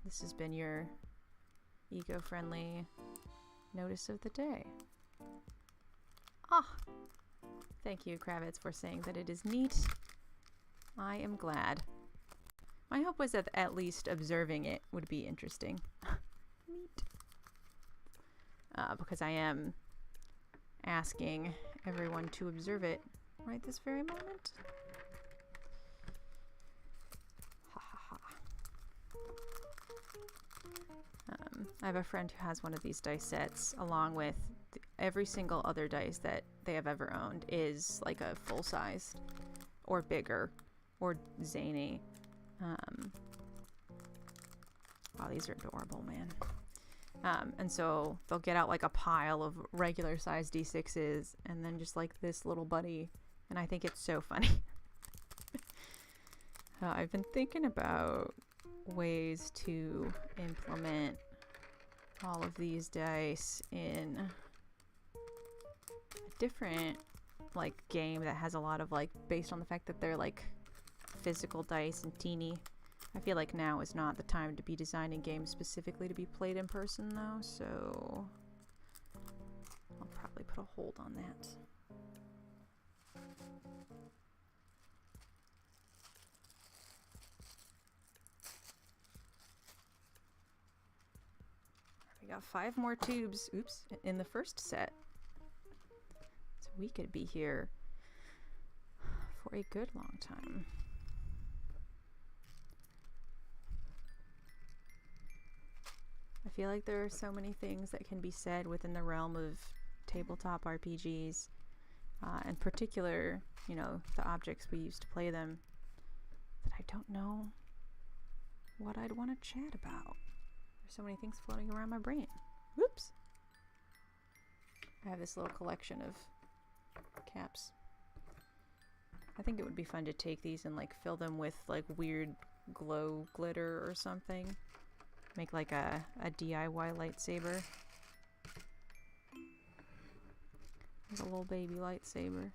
This has been your eco-friendly notice of the day. Ah, thank you, Kravitz, for saying that it is neat. I am glad. My hope was that at least observing it would be interesting. Neat. Because I am asking everyone to observe it right this very moment. Ha ha ha. I have a friend who has one of these dice sets, along with every single other dice that they have ever owned is like a full-sized or bigger or zany. Wow, these are adorable, man. And so they'll get out like a pile of regular size D6s and then just like this little buddy, and I think it's so funny. I've been thinking about ways to implement all of these dice in a different like game that has a lot of like, based on the fact that they're like physical dice and teeny. I feel like now is not the time to be designing games specifically to be played in person though, so I'll probably put a hold on that. We got 5 more tubes, oops, in the first set. So we could be here for a good long time. I feel like there are so many things that can be said within the realm of tabletop RPGs, in particular, you know, the objects we use to play them, that I don't know what I'd want to chat about. There's so many things floating around my brain. Whoops! I have this little collection of caps. I think it would be fun to take these and like fill them with like weird glow glitter or something. Make like a DIY lightsaber. Like a little baby lightsaber.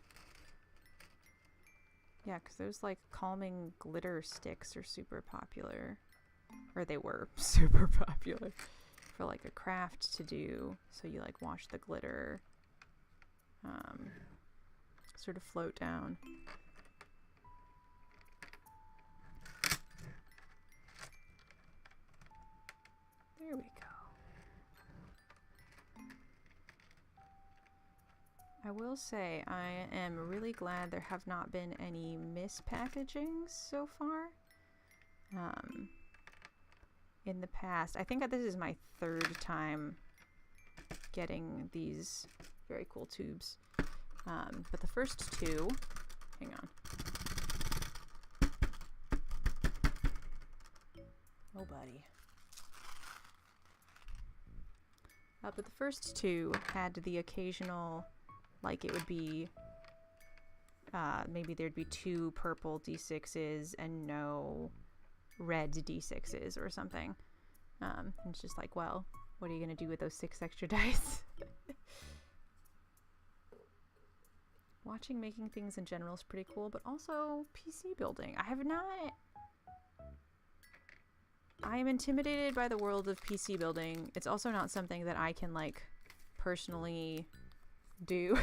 Yeah, because those like calming glitter sticks are super popular. Or they were super popular for like a craft to do. So you like wash the glitter, sort of float down. There we go. I will say I am really glad there have not been any mispackagings so far. In the past, I think that this is my 3rd time getting these very cool tubes. But the first two, hang on. Oh, buddy. But the first two had the occasional, like it would be, maybe there'd be 2 purple D6s and no red D6s or something. And it's just like, well, what are you going to do with those 6 extra dice? Watching making things in general is pretty cool, but also PC building. I am intimidated by the world of PC building. It's also not something that I can, like, personally do.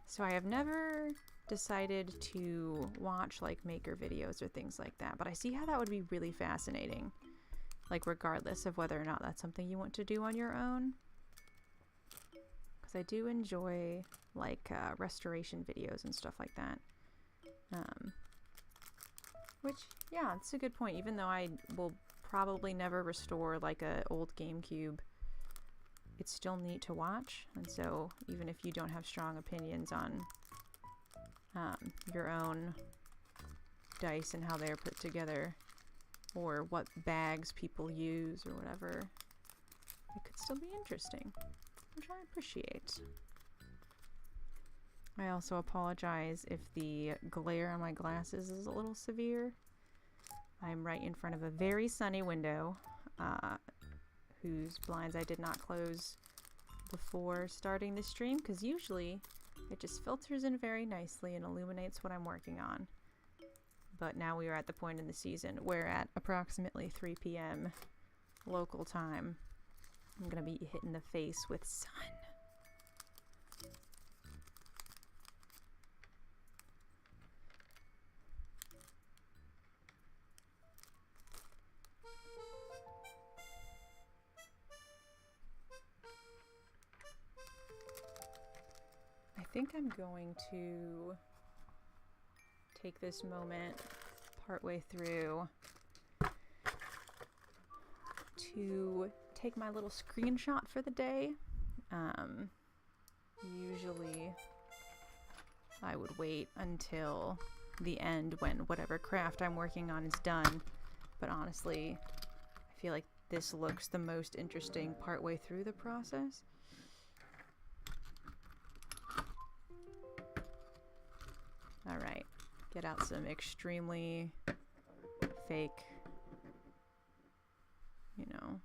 So I have never decided to watch, like, maker videos or things like that. But I see how that would be really fascinating. Like, regardless of whether or not that's something you want to do on your own. Because I do enjoy, like, restoration videos and stuff like that. Which, yeah, it's a good point. Even though I will probably never restore, like, a old GameCube, it's still neat to watch. And so, even if you don't have strong opinions on your own dice and how they're put together, or what bags people use or whatever, it could still be interesting, which I appreciate. I also apologize if the glare on my glasses is a little severe. I'm right in front of a very sunny window, whose blinds I did not close before starting the stream, because usually it just filters in very nicely and illuminates what I'm working on. But now we are at the point in the season where at approximately 3 p.m. local time, I'm going to be hit in the face with sun. I think I'm going to take this moment partway through to take my little screenshot for the day. Usually I would wait until the end when whatever craft I'm working on is done, but honestly I feel like this looks the most interesting partway through the process. Alright, get out some extremely fake, you know,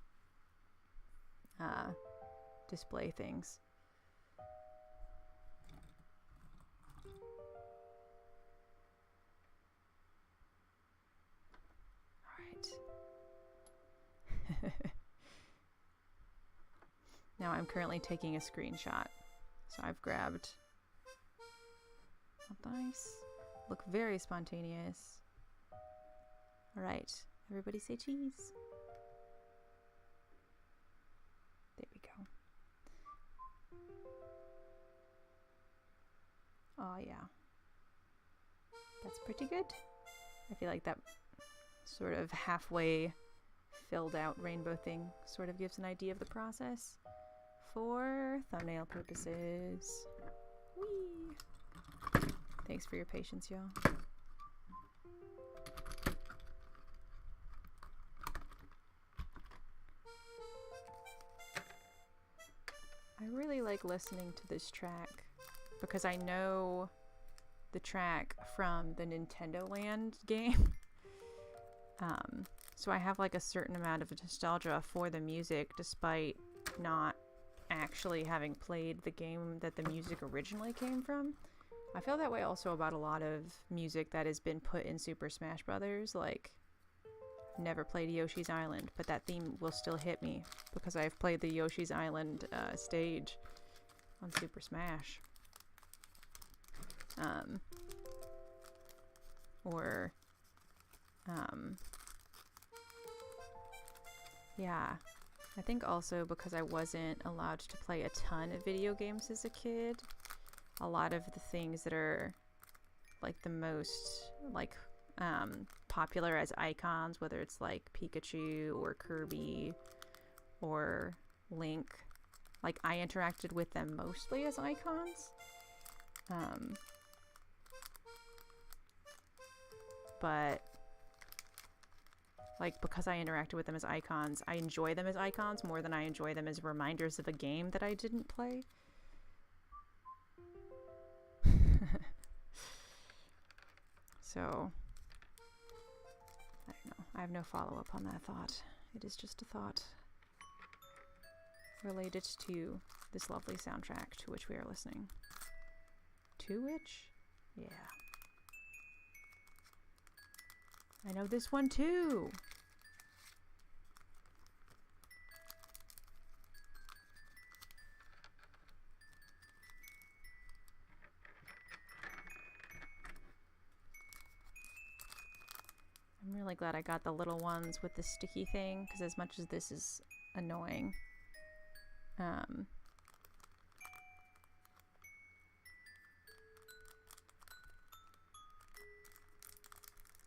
display things. Alright. Now I'm currently taking a screenshot. So I've grabbed dice. Look very spontaneous. Alright, everybody say cheese. There we go. Oh yeah. That's pretty good. I feel like that sort of halfway filled out rainbow thing sort of gives an idea of the process for thumbnail purposes. Whee! Thanks for your patience, y'all. I really like listening to this track because I know the track from the Nintendo Land game. So I have like a certain amount of nostalgia for the music despite not actually having played the game that the music originally came from. I feel that way also about a lot of music that has been put in Super Smash Brothers. Like, I've never played Yoshi's Island, but that theme will still hit me because I've played the Yoshi's Island stage on Super Smash. Yeah. I think also because I wasn't allowed to play a ton of video games as a kid, a lot of the things that are like the most like popular as icons, whether it's like Pikachu or Kirby or Link, Like, I interacted with them mostly as icons. But, like, because I interacted with them as icons, I enjoy them as icons more than I enjoy them as reminders of a game that I didn't play. So, I don't know. I have no follow-up on that thought. It is just a thought related to this lovely soundtrack to which we are listening. To which? Yeah. I know this one too! I'm really glad I got the little ones with the sticky thing, because as much as this is annoying,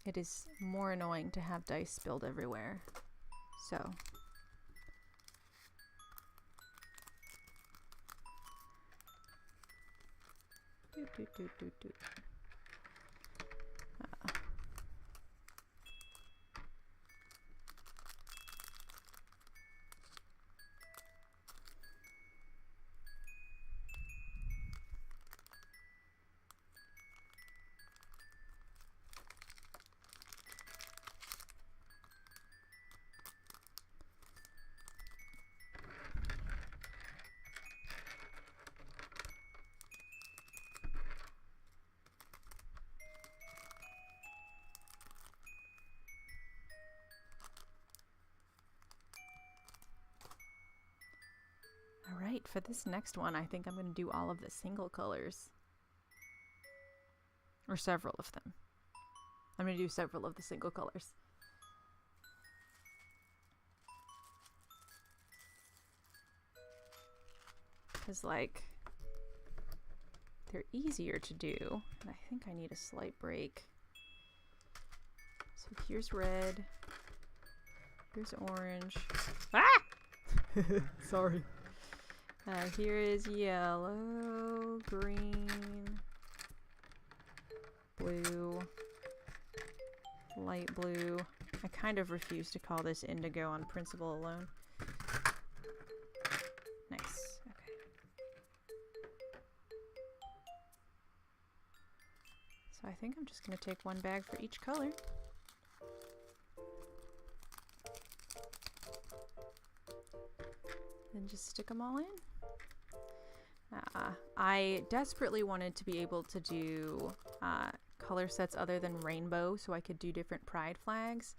it is more annoying to have dice spilled everywhere. So. Alright, for this next one, I think I'm going to do all of the single colors. Or several of them. I'm going to do several of the single colors. Because, like, they're easier to do. And I think I need a slight break. So here's red. Here's orange. Ah! Sorry. Here is yellow, green, blue, light blue. I kind of refuse to call this indigo on principle alone. Nice. Okay. So I think I'm just going to take one bag for each color. And just stick them all in. I desperately wanted to be able to do color sets other than rainbow so I could do different pride flags.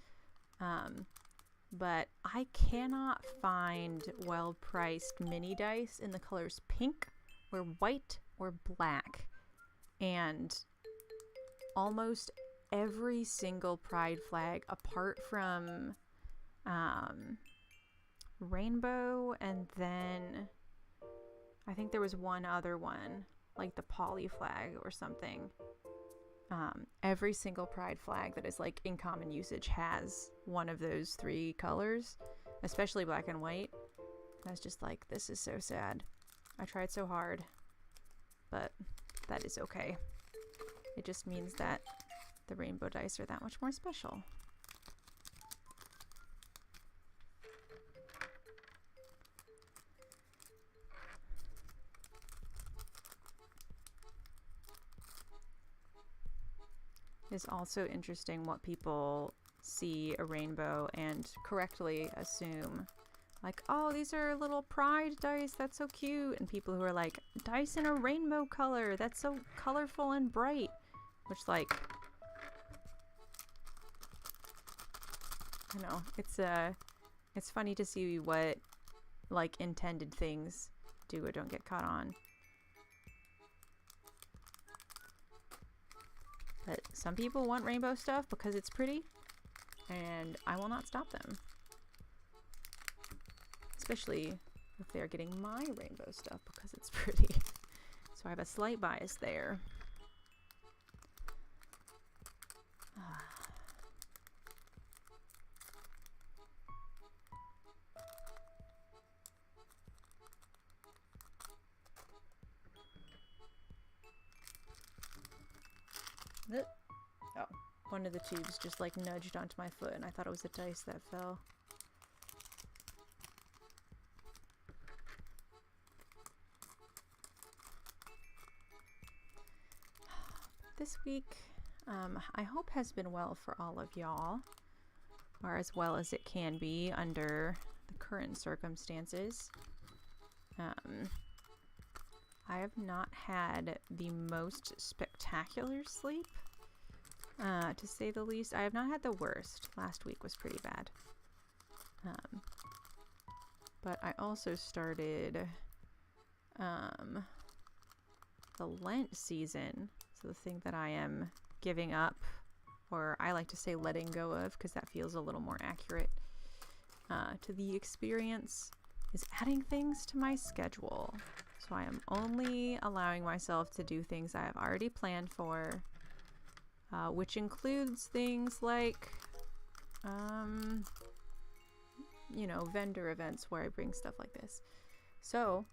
But I cannot find well-priced mini dice in the colors pink or white or black. And almost every single pride flag apart from rainbow, and then I think there was one other one, like the poly flag or something. Every single pride flag that is like in common usage has one of those three colors, especially black and white. And I was just like, this is so sad. I tried so hard, but that is okay. It just means that the rainbow dice are that much more special. It's also interesting what people see a rainbow and correctly assume, like, oh, these are little pride dice, that's so cute. And people who are like, dice in a rainbow color, that's so colorful and bright. Which, like, I know, it's funny to see what, like, intended things do or don't get caught on. But some people want rainbow stuff because it's pretty, and I will not stop them. Especially if they're getting my rainbow stuff because it's pretty. So I have a slight bias there. Oh, one of the tubes just like nudged onto my foot and I thought it was a dice that fell. This week, I hope has been well for all of y'all, or as well as it can be under the current circumstances. I have not had the most spectacular sleep, to say the least. I have not had the worst. Last week was pretty bad. But I also started the Lent season. So the thing that I am giving up, or I like to say letting go of, because that feels a little more accurate to the experience, is adding things to my schedule. So I am only allowing myself to do things I have already planned for, which includes things like, you know, vendor events where I bring stuff like this. So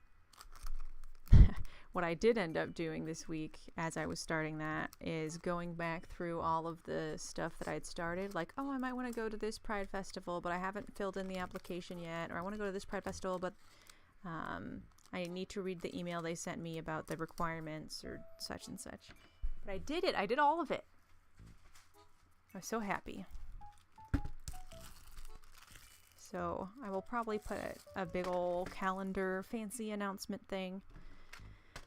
what I did end up doing this week as I was starting that is going back through all of the stuff that I'd started. Like, oh, I might want to go to this Pride Festival, but I haven't filled in the application yet. Or I want to go to this Pride Festival, but I need to read the email they sent me about the requirements or such and such. But I did it. I did all of it. I was so happy. So I will probably put a big old calendar fancy announcement thing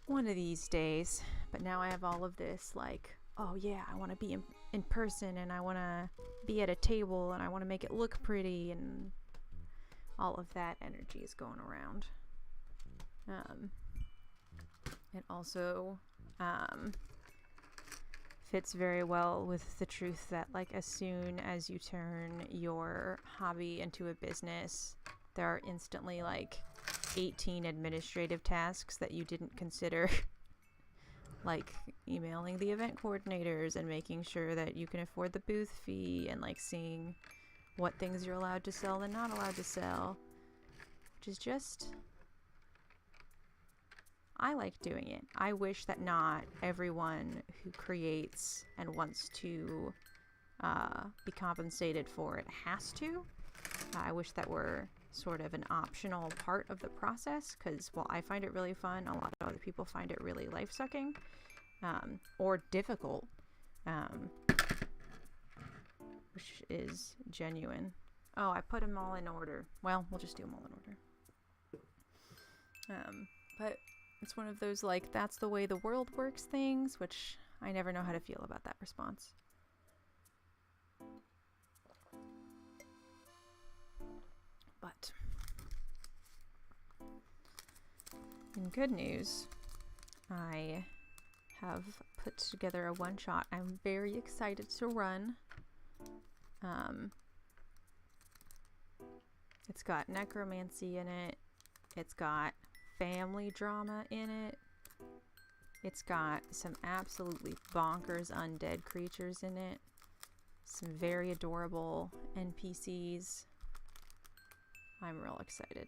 one of these days. But now I have all of this, like, oh yeah, I want to be in person, and I want to be at a table, and I want to make it look pretty, and all of that energy is going around. It also fits very well with the truth that, like, as soon as you turn your hobby into a business, there are instantly like 18 administrative tasks that you didn't consider, like emailing the event coordinators and making sure that you can afford the booth fee, and like seeing what things you're allowed to sell and not allowed to sell, which is just, I like doing it. I wish that not everyone who creates and wants to be compensated for it has to. I wish that were sort of an optional part of the process, because while I find it really fun, a lot of other people find it really life-sucking or difficult, which is genuine. Oh, I put them all in order. Well, we'll just do them all in order. But it's one of those, like, that's the way the world works things, which I never know how to feel about that response. But in good news, I have put together a one-shot I'm very excited to run. It's got necromancy in it. It's got family drama in it. It's got some absolutely bonkers undead creatures in it. Some very adorable NPCs. I'm real excited.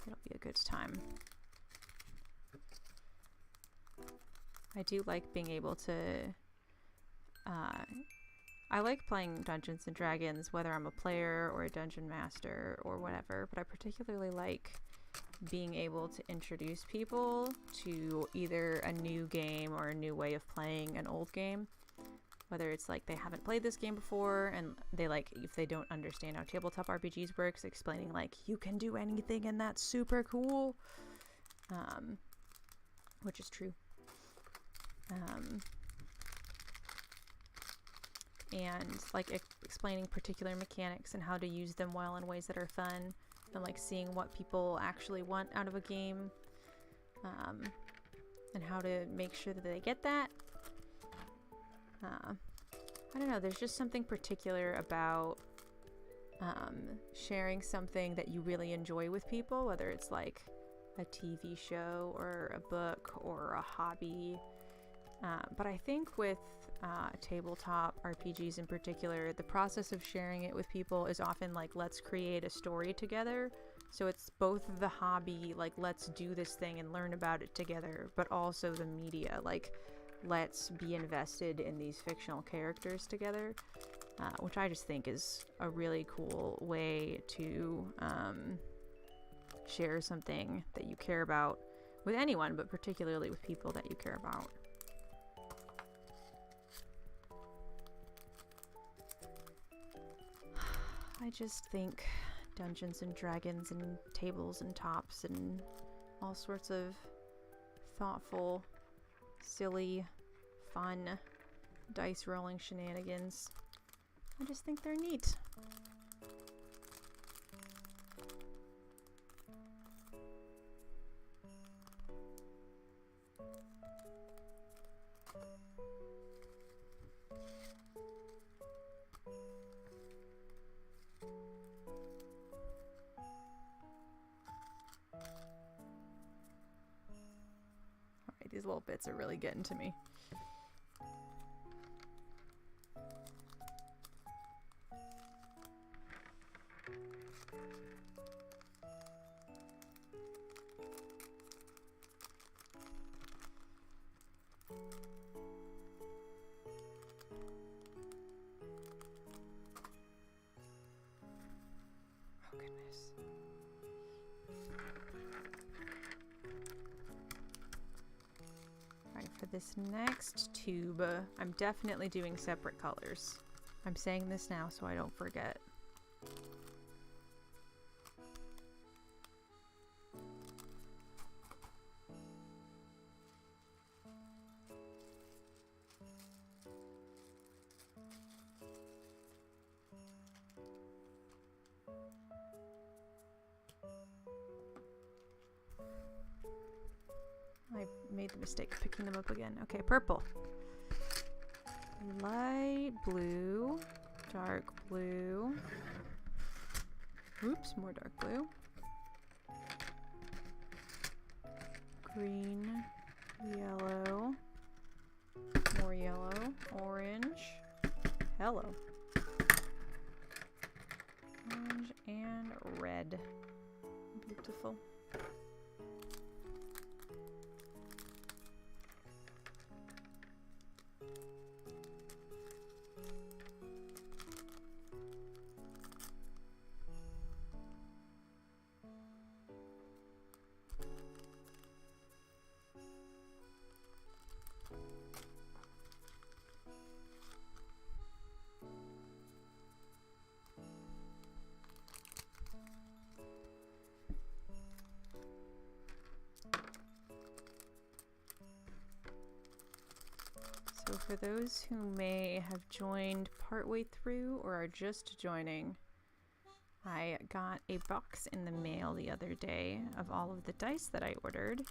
It'll be a good time. I do like being able to I like playing Dungeons and Dragons, whether I'm a player or a dungeon master or whatever, but I particularly like being able to introduce people to either a new game or a new way of playing an old game. Whether it's like they haven't played this game before, and they, like, if they don't understand how tabletop RPGs works, explaining like you can do anything and that's super cool, which is true. And like explaining particular mechanics and how to use them well in ways that are fun, and like seeing what people actually want out of a game, and how to make sure that they get that. I don't know, there's just something particular about sharing something that you really enjoy with people, whether it's like a TV show or a book or a hobby. But I think with tabletop RPGs in particular, the process of sharing it with people is often like, let's create a story together So it's both the hobby, like let's do this thing and learn about it together, but also the media, like let's be invested in these fictional characters together, which I just think is a really cool way to share something that you care about with anyone, but particularly with people that you care about. I just think Dungeons and Dragons and tables and tops and all sorts of thoughtful, silly, fun dice rolling shenanigans, I just think they're neat. These little bits are really getting to me. Oh goodness. For this next tube, I'm definitely doing separate colors. I'm saying this now so I don't forget. I made the mistake of picking them up again. Okay, purple. Light blue. Dark blue. Oops, more dark blue. Green. Yellow. More yellow. Orange. Hello. Orange and red. Beautiful. So for those who may have joined partway through or are just joining, I got a box in the mail the other day of all of the dice that I ordered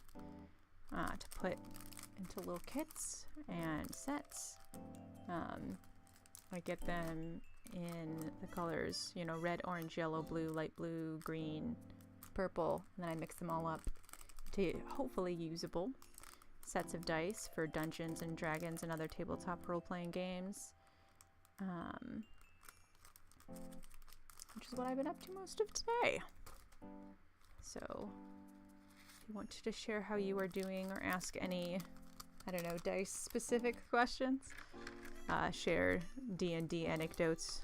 to put into little kits and sets. I get them in the colors, you know, red, orange, yellow, blue, light blue, green, purple, and then I mix them all up to hopefully usable sets of dice for Dungeons and Dragons and other tabletop role-playing games, which is what I've been up to most of today. So if you wanted to share how you are doing or ask any, I don't know, dice-specific questions, share D&D anecdotes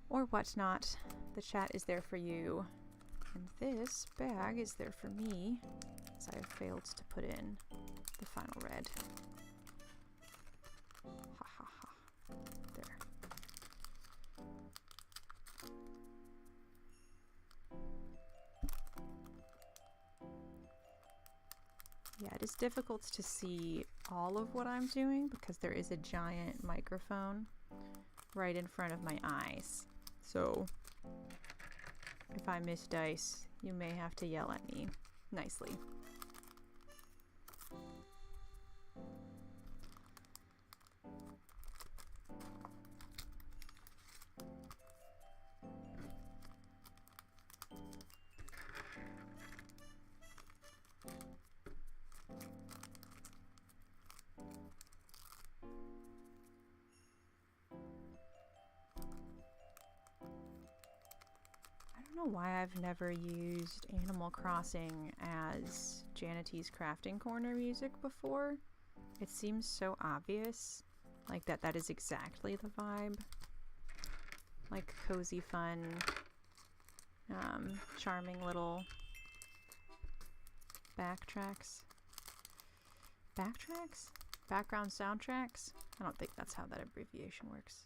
or whatnot, the chat is there for you. And this bag is there for me, as I have failed to put in the final red. Ha ha ha. There. Yeah, it is difficult to see all of what I'm doing because there is a giant microphone right in front of my eyes. So if I miss dice, you may have to yell at me nicely. why I've never used Animal Crossing as Janity's Crafting Corner music before. It seems so obvious, like that is exactly the vibe. Like cozy, fun, charming little backtracks? Backtracks? Background soundtracks? I don't think that's how that abbreviation works.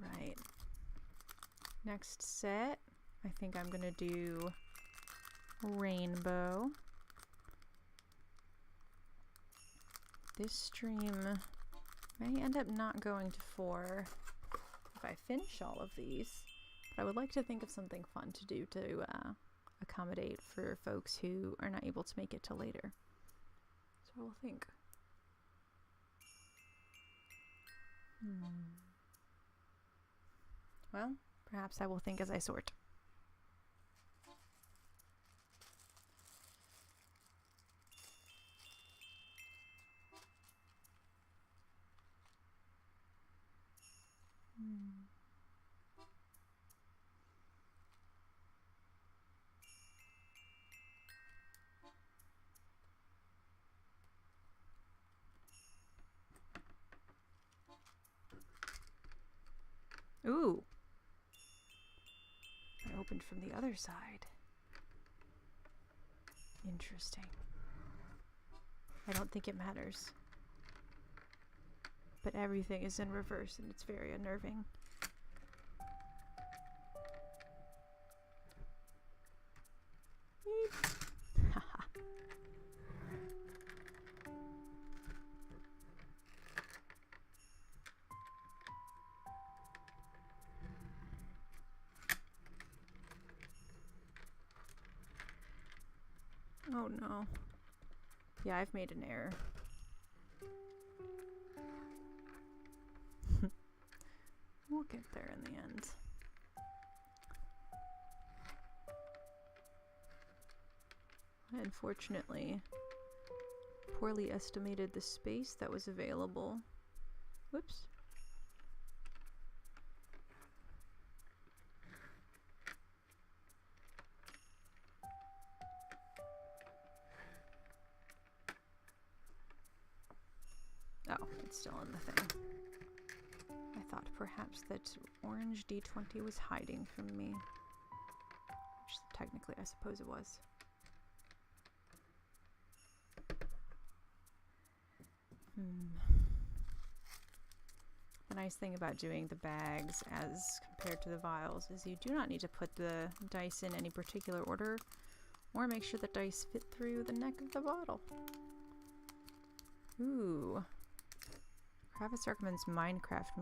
Alright. Next set, I think I'm gonna do Rainbow. This stream may end up not going to 4 if I finish all of these, but I would like to think of something fun to do to accommodate for folks who are not able to make it till later. So I will think. Well, perhaps I will think as I sort. Ooh. It opened from the other side. Interesting. I don't think it matters. But everything is in reverse and it's very unnerving. Oh no. Yeah, I've made an error. We'll get there in the end. I unfortunately poorly estimated the space that was available. Whoops. Oh, it's still in the thing. I thought perhaps that orange D20 was hiding from me. Which technically I suppose it was. The nice thing about doing the bags as compared to the vials is you do not need to put the dice in any particular order or make sure the dice fit through the neck of the bottle. Ooh. Travis recommends Minecraft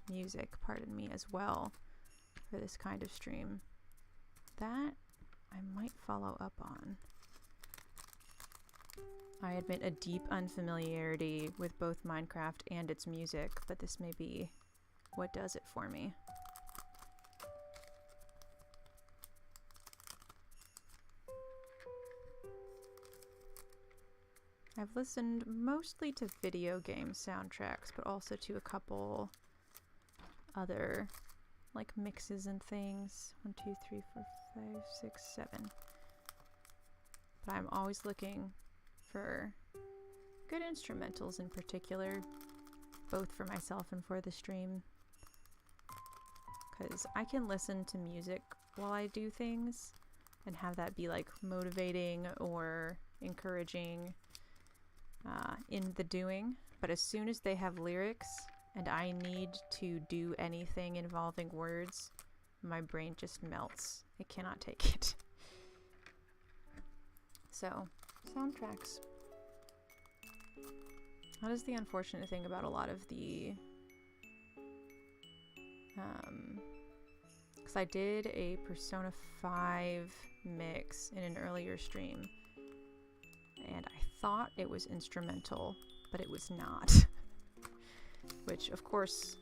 music, pardon me, as well for this kind of stream. That I might follow up on. I admit a deep unfamiliarity with both Minecraft and its music, but this may be what does it for me. I've listened mostly to video game soundtracks, but also to a couple other like mixes and things. 1, 2, 3, 4, 5, 6, 7. But I'm always looking for good instrumentals in particular, both for myself and for the stream. Because I can listen to music while I do things and have that be like motivating or encouraging in the doing, but as soon as they have lyrics and I need to do anything involving words, my brain just melts. It cannot take it. So, soundtracks. That is the unfortunate thing about a lot of the because I did a Persona 5 mix in an earlier stream and I thought it was instrumental, but it was not. which of course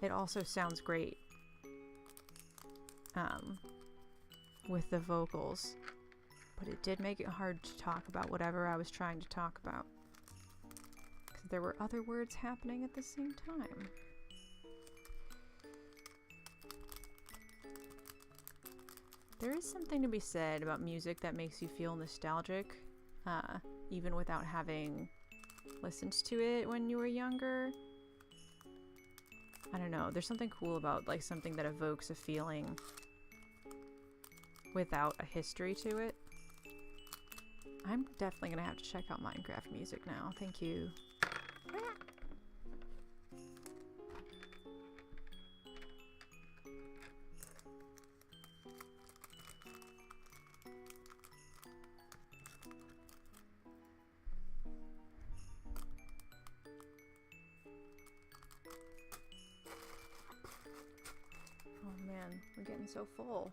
it also sounds great with the vocals, but it did make it hard to talk about whatever I was trying to talk about, because there were other words happening at the same time. There is something to be said about music that makes you feel nostalgic, even without having listened to it when you were younger. I don't know, there's something cool about like something that evokes a feeling without a history to it. I'm definitely gonna have to check out Minecraft music now. Thank you. Oh man, we're getting so full.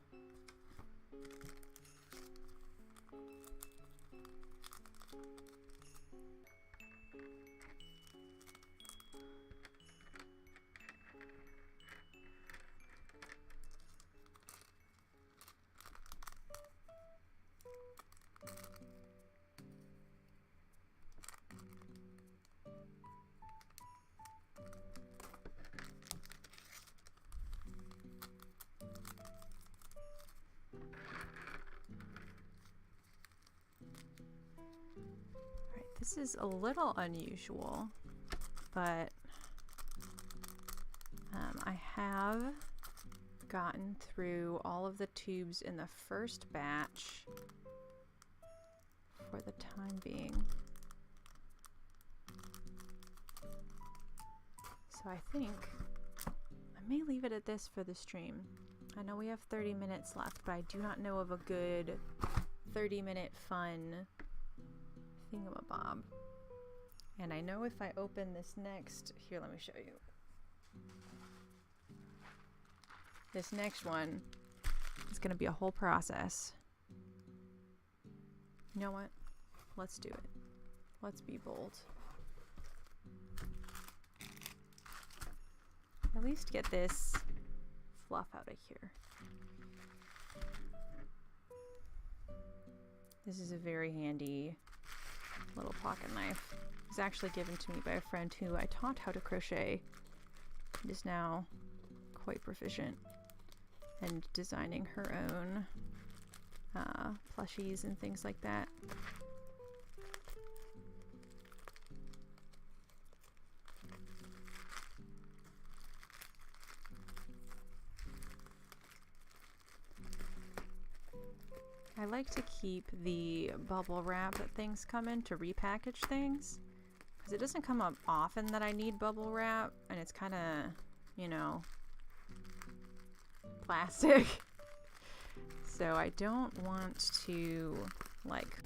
This is a little unusual, but I have gotten through all of the tubes in the first batch for the time being. So I think I may leave it at this for the stream. I know we have 30 minutes left, but I do not know of a good 30-minute fun thingamabob. And I know if I open this next, here, let me show you. This next one is gonna be a whole process. You know what? Let's do it. Let's be bold. At least get this fluff out of here. This is a very handy little pocket knife. It was actually given to me by a friend who I taught how to crochet and is now quite proficient and designing her own plushies and things like that. I like to keep the bubble wrap that things come in to repackage things, because it doesn't come up often that I need bubble wrap, and it's kind of, you know, plastic. So I don't want to like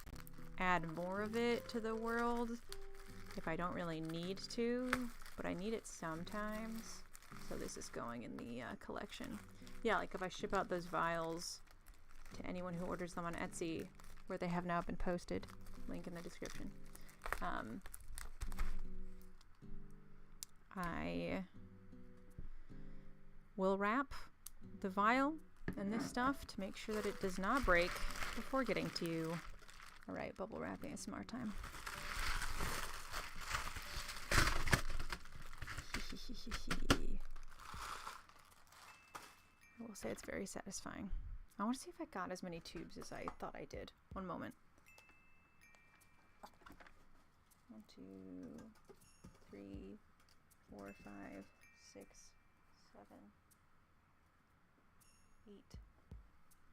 add more of it to the world if I don't really need to, but I need it sometimes. So this is going in the collection. Yeah, like if I ship out those vials to anyone who orders them on Etsy, where they have now been posted, link in the description. I will wrap the vial and this stuff to make sure that it does not break before getting to you. All right, bubble wrap ASMR time. I will say it's very satisfying. I want to see if I got as many tubes as I thought I did. One moment. 1, 2, 3, 4, 5, 6, 7, 8,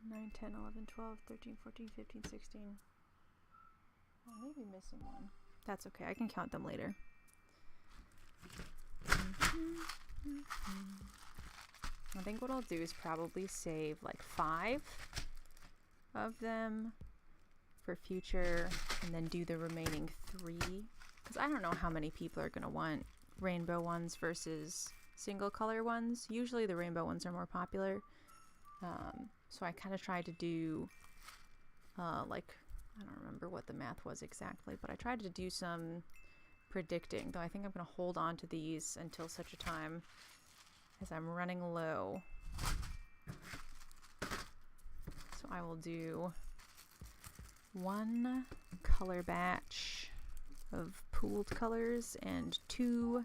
9, 10, 11, 12, 13, 14, 15, 16. I may be missing one. That's okay. I can count them later. I think what I'll do is probably save like 5 of them for future and then do the remaining 3, because I don't know how many people are going to want rainbow ones versus single color ones. Usually the rainbow ones are more popular, so I kind of tried to do like, I don't remember what the math was exactly, but I tried to do some predicting, though I think I'm going to hold on to these until such a time as I'm running low. So I will do 1 color batch of pooled colors and 2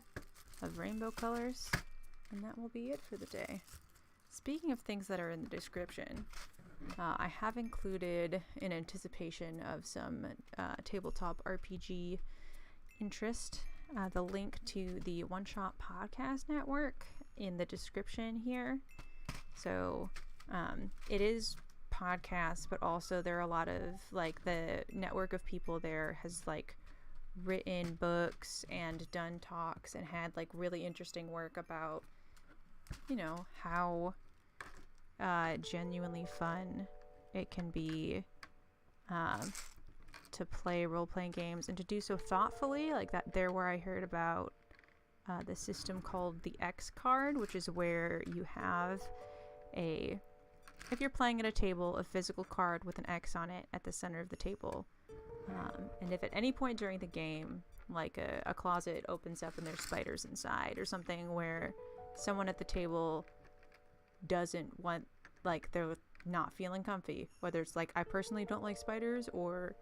of rainbow colors, and that will be it for the day. Speaking of things that are in the description, I have included, in anticipation of some tabletop RPG interest, the link to the One Shot Podcast Network in the description here. So it is podcasts, but also there are a lot of, like, the network of people there has like written books and done talks and had like really interesting work about, you know, how genuinely fun it can be to play role-playing games, and to do so thoughtfully. Like that, there where I heard about the system called the X card, which is where you have if you're playing at a table, a physical card with an X on it at the center of the table. And if at any point during the game, like a closet opens up and there's spiders inside, or something where someone at the table doesn't want, like, they're not feeling comfy, whether it's like, I personally don't like spiders, or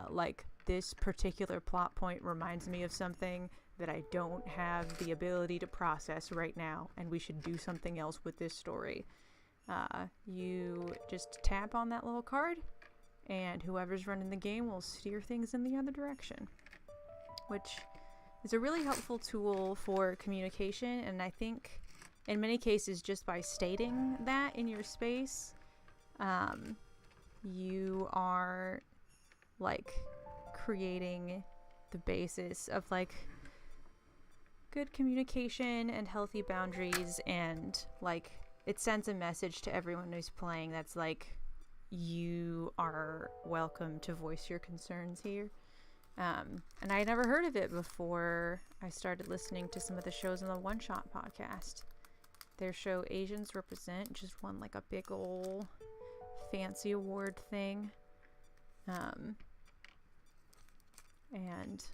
like, this particular plot point reminds me of something that I don't have the ability to process right now, and we should do something else with this story. You just tap on that little card, and whoever's running the game will steer things in the other direction, which is a really helpful tool for communication. And I think in many cases, just by stating that in your space, you are like creating the basis of like good communication and healthy boundaries, and like it sends a message to everyone who's playing that's like, you are welcome to voice your concerns here. And I had never heard of it before I started listening to some of the shows on the One Shot podcast. Their show Asians Represent just won like a big ol' fancy award thing. And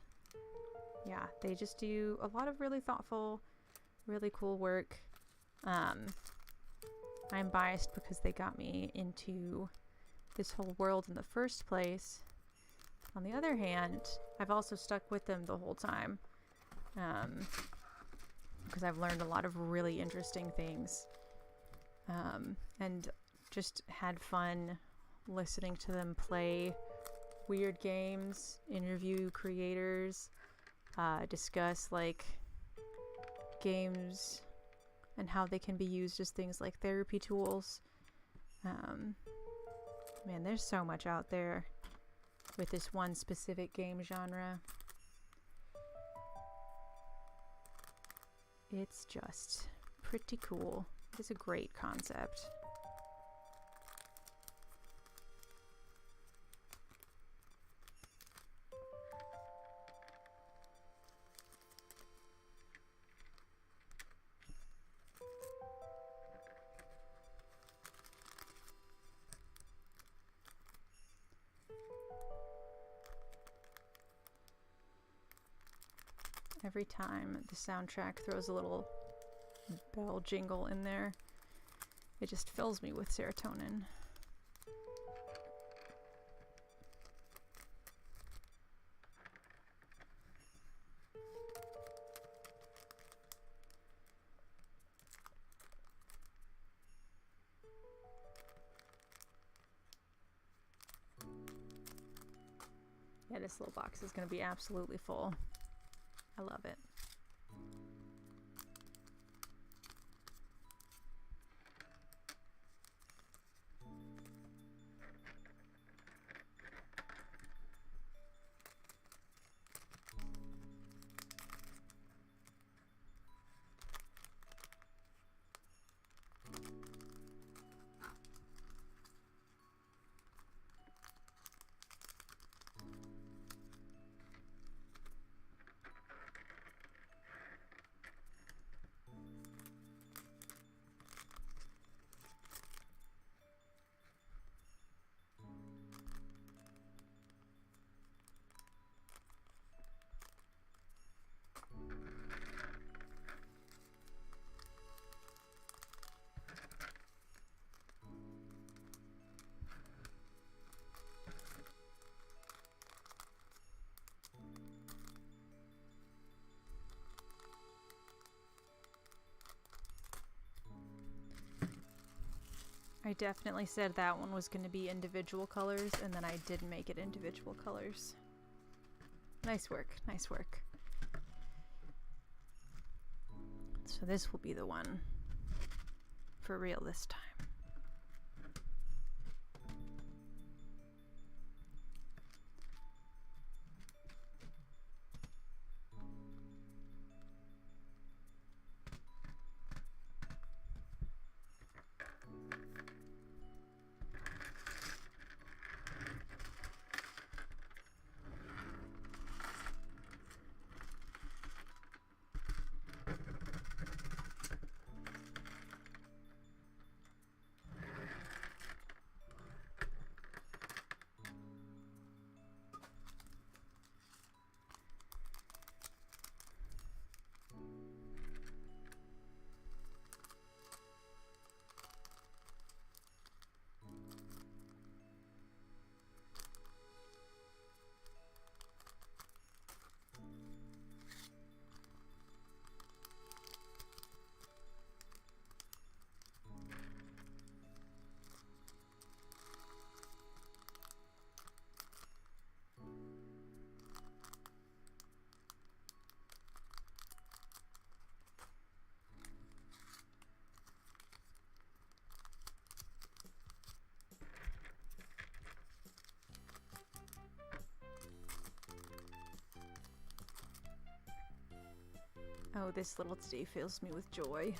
yeah, they just do a lot of really thoughtful, really cool work. I'm biased because they got me into this whole world in the first place. On the other hand, I've also stuck with them the whole time, because I've learned a lot of really interesting things, and just had fun listening to them play weird games, interview creators, discuss like games and how they can be used as things like therapy tools. Man, there's so much out there with this one specific game genre. It's just pretty cool. It's a great concept. Every time the soundtrack throws a little bell jingle in there, it just fills me with serotonin. Yeah, this little box is going to be absolutely full. I love it. I definitely said that one was going to be individual colors, and then I did make it individual colors. Nice work, nice work. So this will be the one for real this time. Oh, this little today fills me with joy.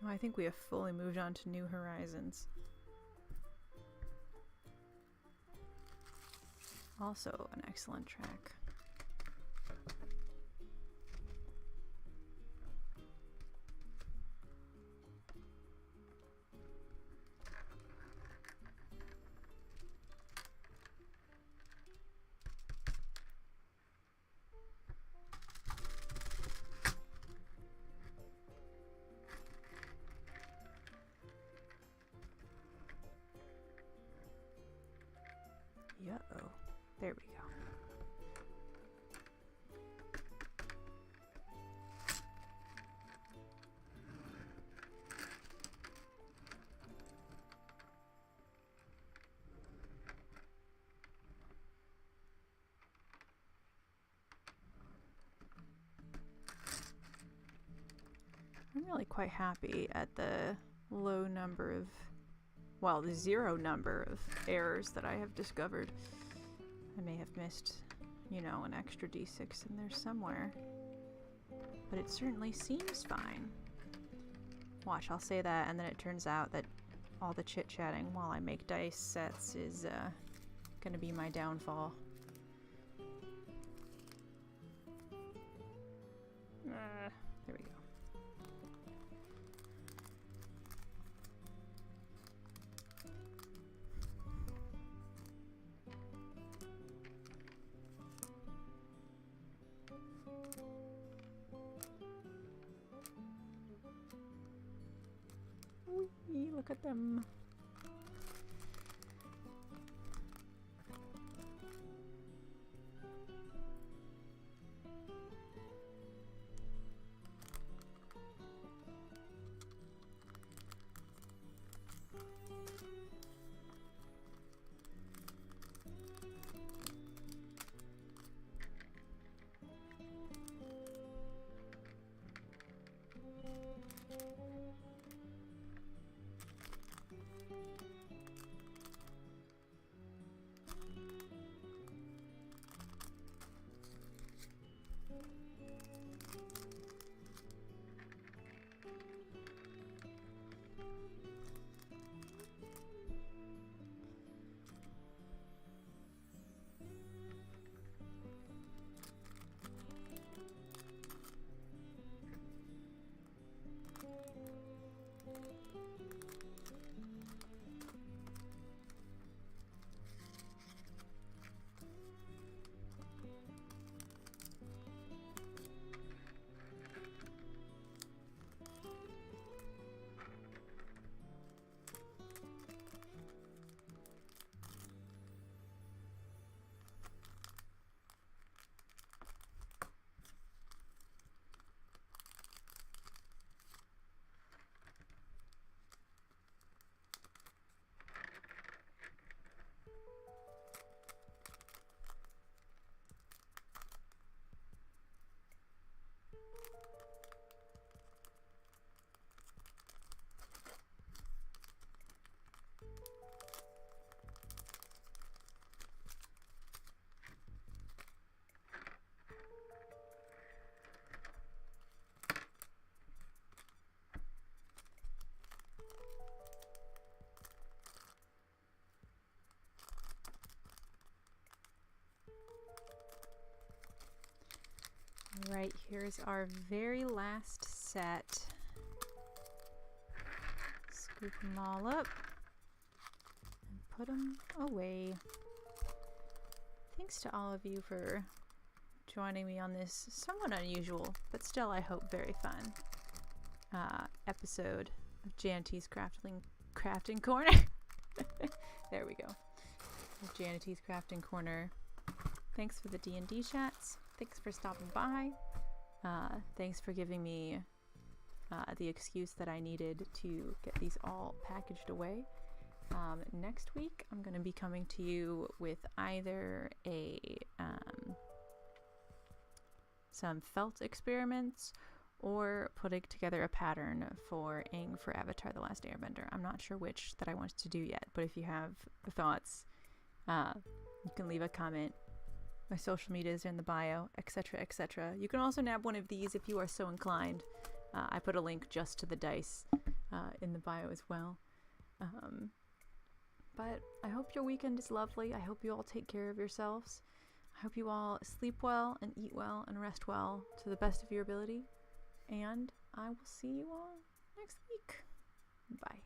Oh, I think we have fully moved on to New Horizons. Also an excellent track. Uh-oh. There we go. I'm really quite happy at the low number of, well, the zero number of errors that I have discovered. I may have missed, you know, an extra d6 in there somewhere, but it certainly seems fine. Watch, I'll say that, and then it turns out that all the chit-chatting while I make dice sets is gonna be my downfall. There we go. Whee, look at them. Alright, here's our very last set. Scoop them all up and put them away. Thanks to all of you for joining me on this somewhat unusual, but still I hope very fun episode of Janity's Crafting Corner. There we go. Janity's Crafting Corner. Thanks for the D&D chats. Thanks for stopping by. Thanks for giving me the excuse that I needed to get these all packaged away. Next week, I'm going to be coming to you with either some felt experiments or putting together a pattern for Aang for Avatar: The Last Airbender. I'm not sure which that I want to do yet, but if you have thoughts, you can leave a comment. My social medias are in the bio, etc., etc. You can also nab one of these if you are so inclined. I put a link just to the dice in the bio as well. But I hope your weekend is lovely. I hope you all take care of yourselves. I hope you all sleep well and eat well and rest well to the best of your ability. And I will see you all next week. Bye.